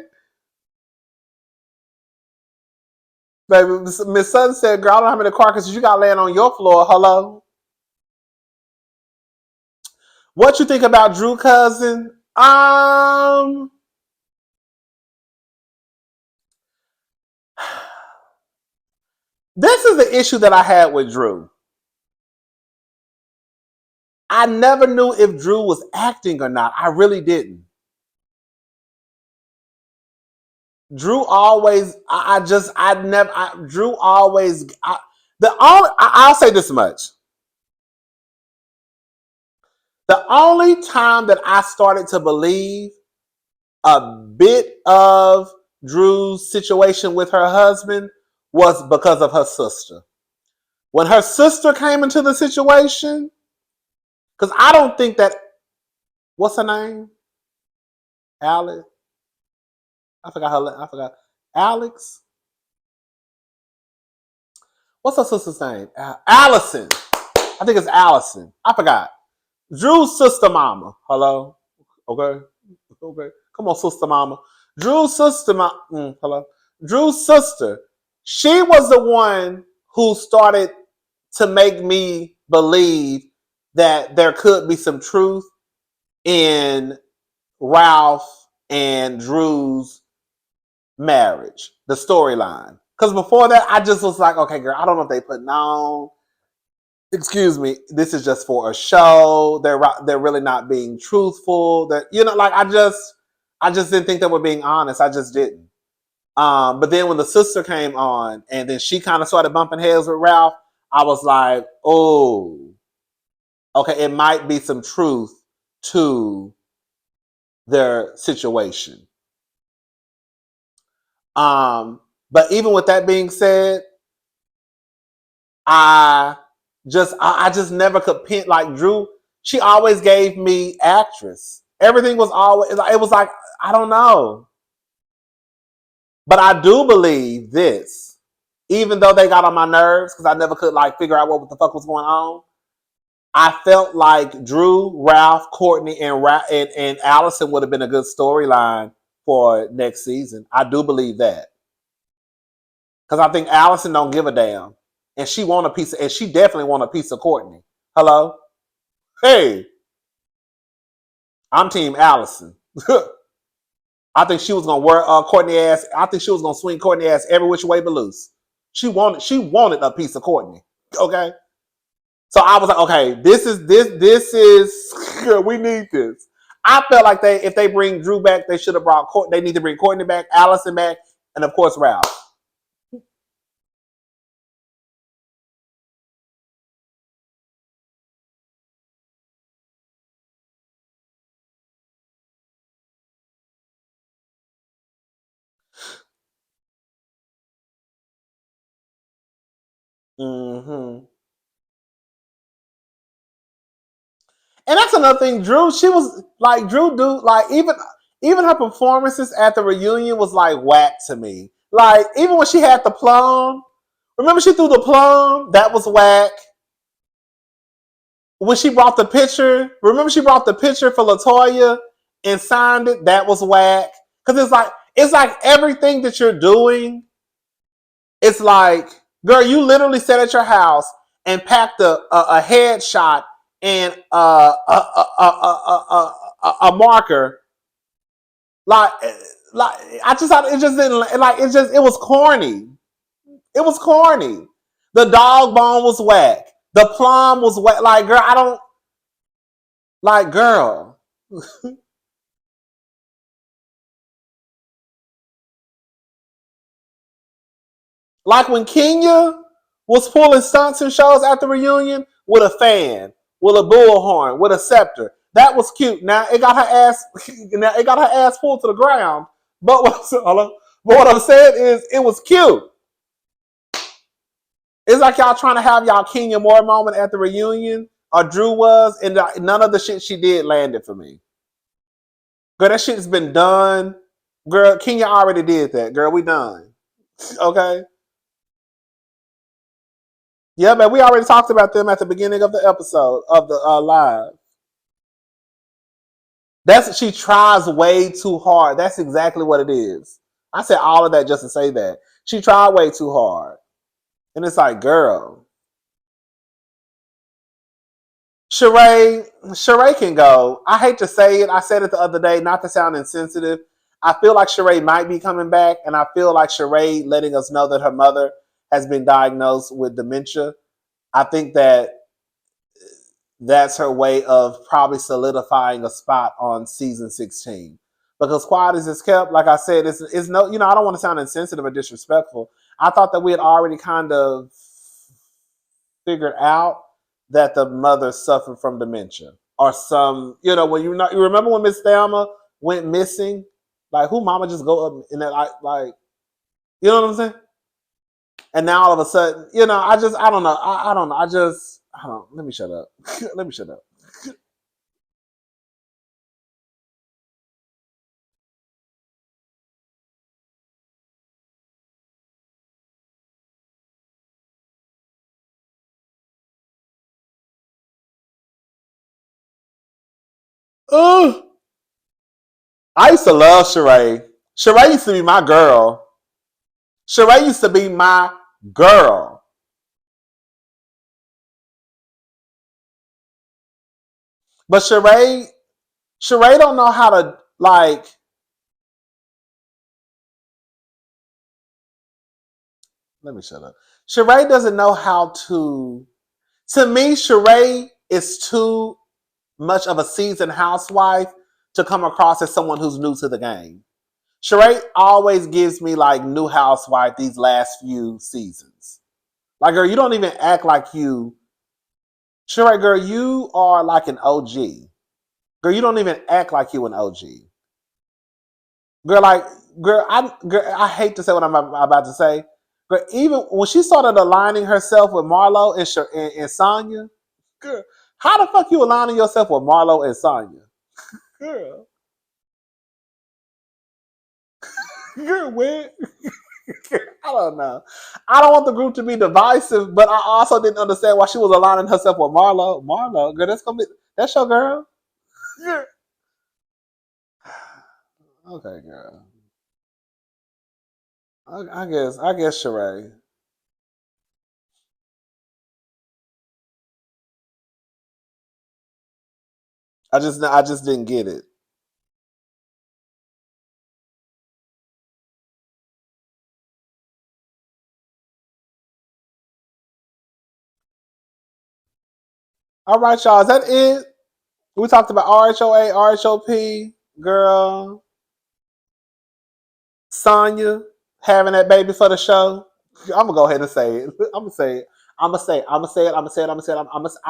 Baby, Miss Sutton said, girl, I don't have any carcasses. You got laying on your floor. Hello. What you think about Drew Cousin? This is the issue that I had with Drew. I never knew if Drew was acting or not. I really didn't. Drew always, Drew always, I'll say this much. The only time that I started to believe a bit of Drew's situation with her husband was because of her sister. When her sister came into the situation, because I don't think that, what's her name? Alex? I forgot. Alex? What's her sister's name? Allison. I think it's Allison. I forgot. Drew's sister mama. Hello? Okay. Okay. Come on, sister mama. Drew's sister hello. Drew's sister. She was the one who started to make me believe that there could be some truth in Ralph and Drew's marriage, the storyline. Because before that, I just was like, okay, girl, I don't know if they put on. Excuse me, this is just for a show. They're really not being truthful. That like I just didn't think they were being honest. I just didn't. But then when the sister came on, and then she kind of started bumping heads with Ralph, I was like, oh, okay, it might be some truth to their situation. But even with that being said, I just never could pin like Drew. She always gave me actress. Everything was always it was like I don't know, but I do believe this. Even though they got on my nerves because I never could like figure out what the fuck was going on. I felt like Drew, Ralph, Courtney, and Allison would have been a good storyline for next season. I do believe that because I think Allison don't give a damn, and she want a piece of, and she definitely want a piece of Courtney. Hello, hey, I'm Team Allison. I think she was gonna wear Courtney ass. I think she was gonna swing Courtney ass every which way but loose. She wanted a piece of Courtney. Okay. So I was like, okay, this is we need this. I felt like if they bring Drew back, they should have brought they need to bring Courtney back, Allison back, and of course Ralph. Mm-hmm. And that's another thing. Drew, she was like Drew, like even her performances at the reunion was like whack to me. Like even when she had the plum, remember she threw the plum? That was whack. When she brought the picture, remember she brought the picture for Latoya and signed it? That was whack. Because it's like everything that you're doing, it's like, girl, you literally sat at your house and packed a headshot and a marker. Like, like I just thought it just didn't like it was corny. It was corny. The dog bone was whack. The plum was whack. Like, girl, I don't like, girl. Like when Kenya was pulling stunts and shows at the reunion with a fan, with a bullhorn, with a scepter. That was cute. Now it got her ass. Now it got her ass pulled to the ground. But what I'm saying is, it was cute. It's like y'all trying to have y'all Kenya Moore moment at the reunion, or Drew was, and none of the shit she did landed for me. Girl, that shit's been done. Girl, Kenya already did that. Girl, we done. Okay. Yeah, man, we already talked about them at the beginning of the episode of the live. She tries way too hard. That's exactly what it is. I said all of that just to say that. She tried way too hard. And it's like, girl. Sheree can go. I hate to say it. I said it the other day, not to sound insensitive. I feel like Sheree might be coming back, and I feel like Sheree letting us know that her mother has been diagnosed with dementia. I think that that's her way of probably solidifying a spot on season 16. Because quiet as it's kept, like I said, it's no, I don't want to sound insensitive or disrespectful. I thought that we had already kind of figured out that the mother suffered from dementia or some, when you remember when Miss Thelma went missing, like who mama just go up in that like, you know what I'm saying? And now all of a sudden, I don't know. I don't know. Let me shut up. Let me shut up. Oh, I used to love Sheree. Sheree used to be my girl. Sheree used to be my girl. But Sheree don't know how to like. Let me shut up. Sheree doesn't know how to. To me, Sheree is too much of a seasoned housewife to come across as someone who's new to the game. Sheree always gives me like new housewife these last few seasons. Like, girl, you don't even act like you. Sheree, girl, you are like an OG. Girl, you don't even act like you an OG. Girl, like, girl, I hate to say what I'm about to say. But even when she started aligning herself with Marlo and Sonya, girl, how the fuck you aligning yourself with Marlo and Sonya? Girl, girl, where? I don't know. I don't want the group to be divisive, but I also didn't understand why she was aligning herself with Marlo. Marlo, girl, that's your girl. Yeah. Okay, girl. I guess Sheree. I just didn't get it. All right, y'all. Is that it? We talked about RHOA, RHOP, girl, Sonya having that baby for the show. I'm gonna go ahead and say it. I'm gonna say it. I'm gonna say it. I'm gonna say it. I'm gonna say it. I'm gonna say it.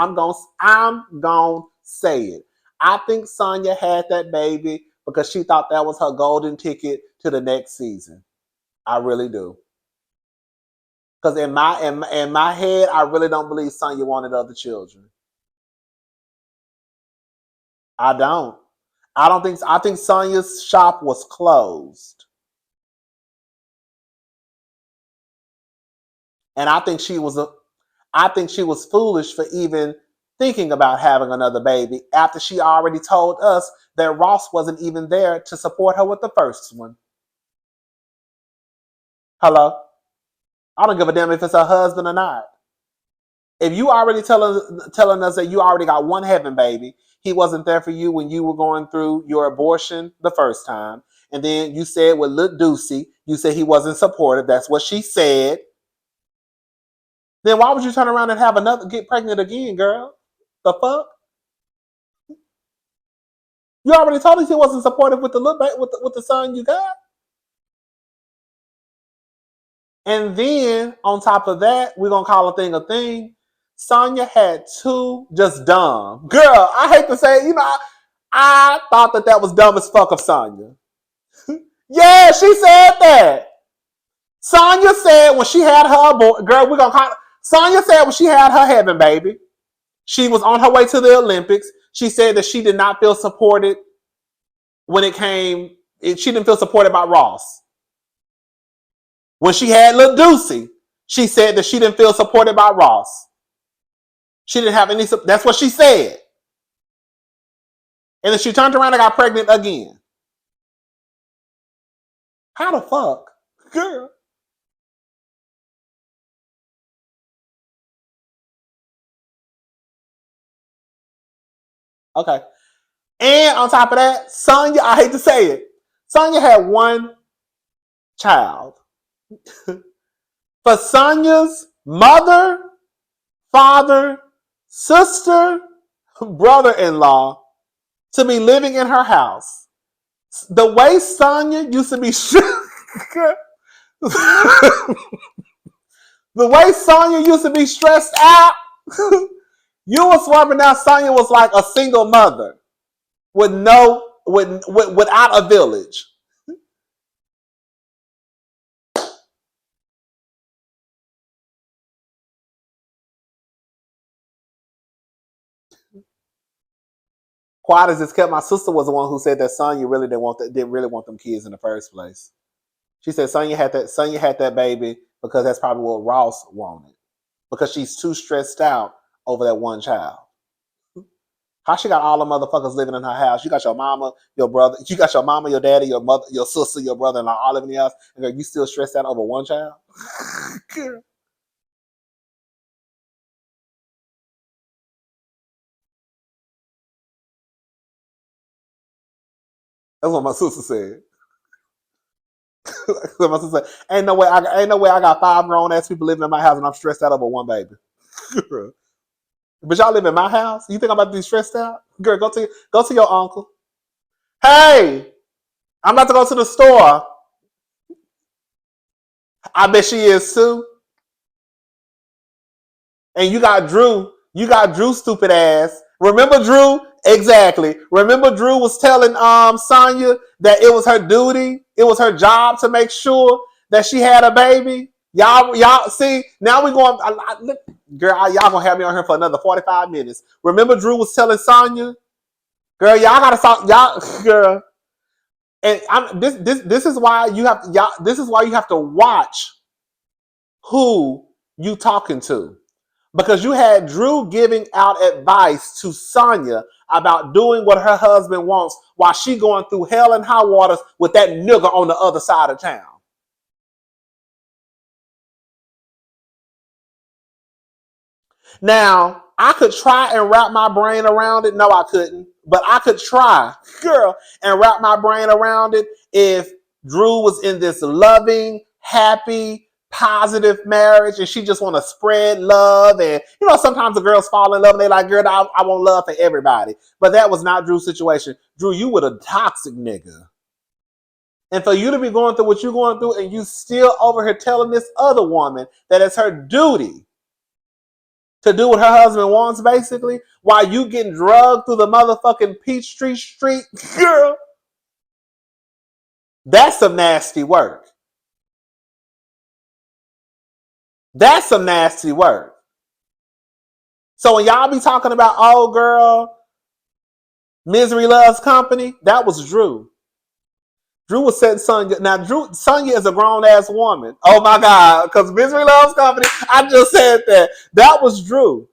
I'm gonna say it. I think Sonya had that baby because she thought that was her golden ticket to the next season. I really do. Because in my head, I really don't believe Sonya wanted other children. I don't. I don't think. I think Sonya's shop was closed, and I think she was foolish for even thinking about having another baby after she already told us that Ross wasn't even there to support her with the first one? Hello? I don't give a damn if it's her husband or not. If you already telling us that you already got one heaven baby, he wasn't there for you when you were going through your abortion the first time, and then you said with Lil Deucey, you said he wasn't supportive. That's what she said. Then why would you turn around and have another get pregnant again, girl? The fuck? You already told us he wasn't supportive with the little with the son you got. And then on top of that, we're gonna call a thing a thing. Sonya had two just dumb. Girl, I hate to say it, I thought that was dumb as fuck of Sonya. Yeah, she said that. Sonya said when she had her girl, we're gonna call it. Sonya said when she had her heaven baby, she was on her way to the Olympics. She said that she did not feel supported when it came. She didn't feel supported by Ross. When she had Lil Deucey, she said that she didn't feel supported by Ross. She didn't have any. That's what she said. And then she turned around and got pregnant again. How the fuck? Girl. Okay. And on top of that, Sonya, I hate to say it, Sonya had one child. For Sonya's mother, father, sister, brother-in-law to be living in her house, the way Sonya used to be the way Sonya used to be stressed out, you were swapping out. Sonya was like a single mother without a village. Quiet as it's kept, my sister was the one who said that Sonya really didn't really want them kids in the first place. She said Sonya had that baby because that's probably what Ross wanted. Because she's too stressed out over that one child. How she got all the motherfuckers living in her house? You got your mama, your brother, you got your mama, your daddy, your mother, your sister, your brother-in-law, all living in the house, and you still stressed out over one child? That's what my sister said. My sister said, ain't no way I got 5 grown ass people living in my house and I'm stressed out over one baby. But y'all live in my house? You think I'm about to be stressed out? Girl, go to your uncle. Hey, I'm about to go to the store. I bet she is too. And you got Drew. You got Drew, stupid ass. Remember Drew? Exactly. Remember Drew was telling Sonya that it was her duty, it was her job to make sure that she had a baby. Y'all see, now we going, girl, y'all gonna have me on here for another 45 minutes. Remember Drew was telling Sonya, girl, y'all gotta stop, y'all, girl. And this is why you have this is why you have to watch who you talking to. Because you had Drew giving out advice to Sonya about doing what her husband wants while she going through hell and high waters with that nigga on the other side of town. Now, I could try and wrap my brain around it. No, I couldn't. But I could try, girl, and wrap my brain around it if Drew was in this loving, happy, positive marriage and she just want to spread love. And, sometimes the girls fall in love and they like, girl, I want love for everybody. But that was not Drew's situation. Drew, you were a toxic nigga. And for you to be going through what you're going through and you still over here telling this other woman that it's her duty to do what her husband wants, basically, while you getting drugged through the motherfucking Peachtree Street, girl. That's some nasty work. That's some nasty work. So when y'all be talking about, oh, girl, misery loves company, that was Drew. Drew was setting Sonya. Now, Sonya is a grown-ass woman. Oh, my God. Because misery loves company. I just said that. That was Drew.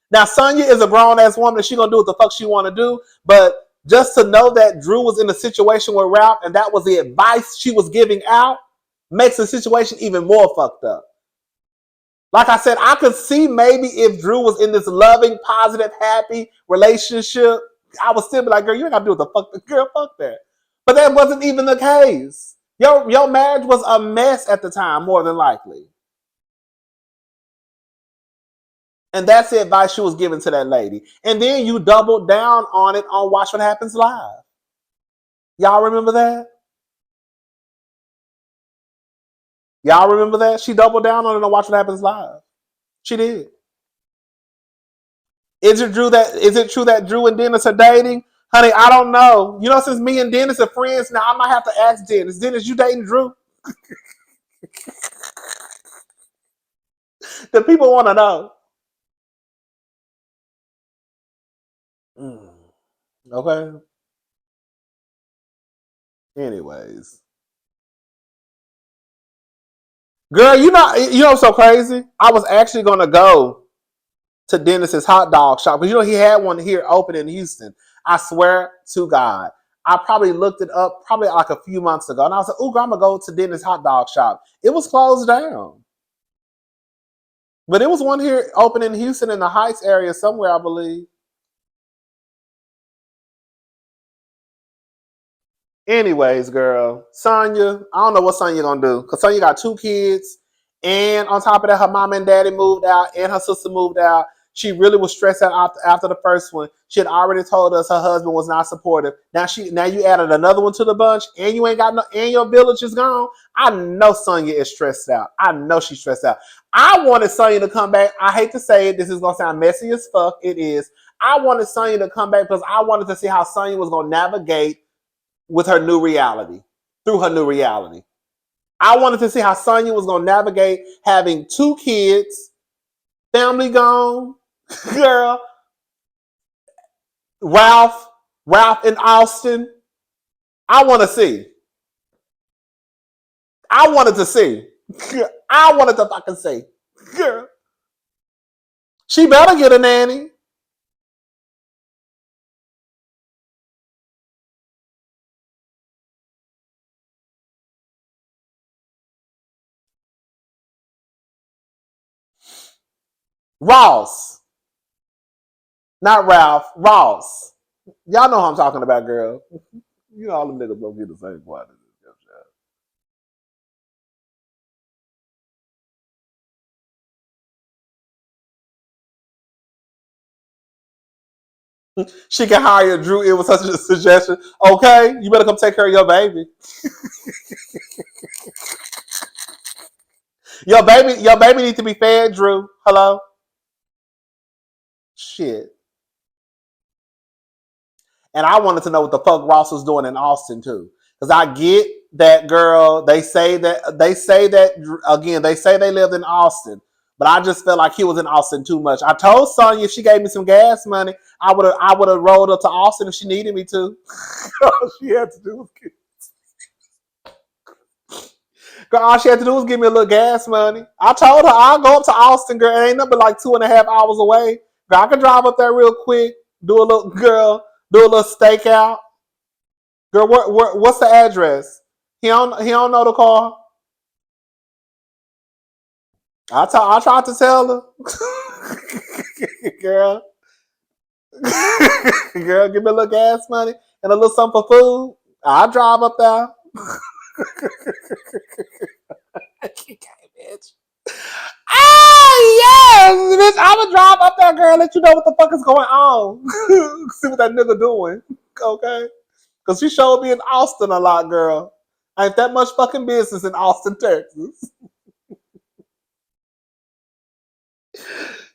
Now, Sonya is a grown ass woman and she gonna do what the fuck she wanna do. But just to know that Drew was in a situation with Ralph and that was the advice she was giving out makes the situation even more fucked up. Like I said, I could see maybe if Drew was in this loving, positive, happy relationship, I would still be like, girl, you ain't gotta do what the fuck, girl, fuck that. But that wasn't even the case. Your marriage was a mess at the time, more than likely. And that's the advice she was giving to that lady. And then you doubled down on it on Watch What Happens Live. Y'all remember that? Y'all remember that? She doubled down on it on Watch What Happens Live. She did. Is it true that Drew and Dennis are dating? Honey, I don't know. You know, since me and Dennis are friends now, I might have to ask Dennis. Dennis, you dating Drew? The people want to know. Okay. Anyways. Girl, you know what's so crazy? I was actually going to go to Dennis's hot dog shop. Because, you know, he had one here open in Houston. I swear to God. I probably looked it up probably like a few months ago. And I was like, ooh, girl, I'm going to go to Dennis hot dog shop. It was closed down. But it was one here open in Houston in the Heights area somewhere, I believe. Anyways, girl, Sonya, I don't know what Sonya gonna do. Because Sonya got 2 kids. And on top of that, her mom and daddy moved out and her sister moved out. She really was stressed out after the first one. She had already told us her husband was not supportive. Now you added another one to the bunch, and you ain't got no, and your village is gone. I know Sonya is stressed out. I know she's stressed out. I wanted Sonya to come back. I hate to say it. This is gonna sound messy as fuck. It is. I wanted Sonya to come back because I wanted to see how Sonya was gonna navigate with her new reality, through her new reality. I wanted to see how Sonya was gonna navigate having 2 kids, family gone, girl, Ralph in Austin. I want to see. I wanted to see. I wanted to fucking see. Girl. She better get a nanny. Ross. Not Ralph. Ross. Y'all know who I'm talking about, girl. You know all them niggas don't get the same part. She can hire Drew. It was such a suggestion. Okay, you better come take care of your baby. Your baby needs to be fed, Drew. Hello? Shit. And I wanted to know what the fuck Ross was doing in Austin too. Because I get that, girl. They say that again, they say they lived in Austin. But I just felt like he was in Austin too much. I told Sonya if she gave me some gas money, I would have rolled up to Austin if she needed me to. All she had to do was give me a little gas money. I told her I'll go up to Austin, girl. It ain't nothing but like 2.5 hours away. Girl, I can drive up there real quick, do a little stakeout. Girl, what's the address? He don't know the car. I tried to tell her. Girl. Girl, give me a little gas money and a little something for food. I'll drive up there. Bitch. Ah, yes, bitch. I would drive up there, girl. Let you know what the fuck is going on. See what that nigga doing. Okay? Because she showed me in Austin a lot, girl. Ain't that much fucking business in Austin, Texas.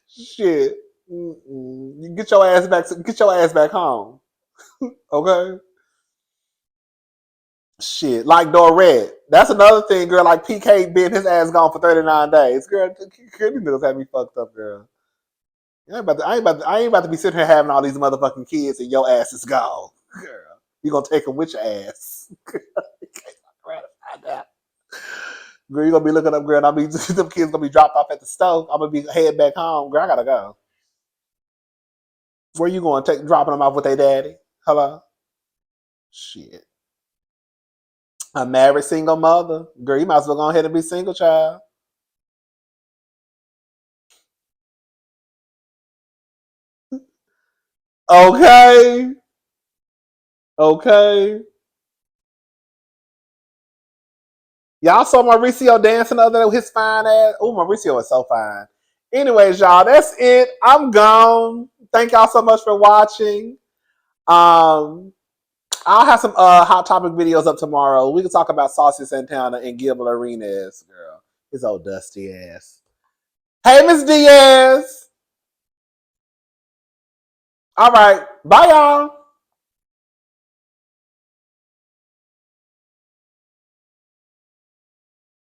Shit. You get your ass back home. Okay? Shit. Like Dorette. That's another thing, girl. Like PK being his ass gone for 39 days. Girl, these niggas have me fucked up, girl. I ain't about to be sitting here having all these motherfucking kids and your ass is gone. Girl. You gonna take them with your ass. Girl, you gonna be looking up, girl, and them kids gonna be dropped off at the stove. I'm gonna be head back home. Girl, I gotta go. Where you going? Dropping them off with their daddy? Hello? Shit. A married single mother. Girl, you might as well go ahead and be single, child. Okay. Okay. Y'all saw Mauricio dancing the other day with his fine ass. Oh, Mauricio is so fine. Anyways, y'all, that's it. I'm gone. Thank y'all so much for watching. I'll have some hot topic videos up tomorrow. We can talk about Saucy Santana and Gilbert Arenas, girl. His old dusty ass. Hey, Miss Diaz. All right. Bye, y'all.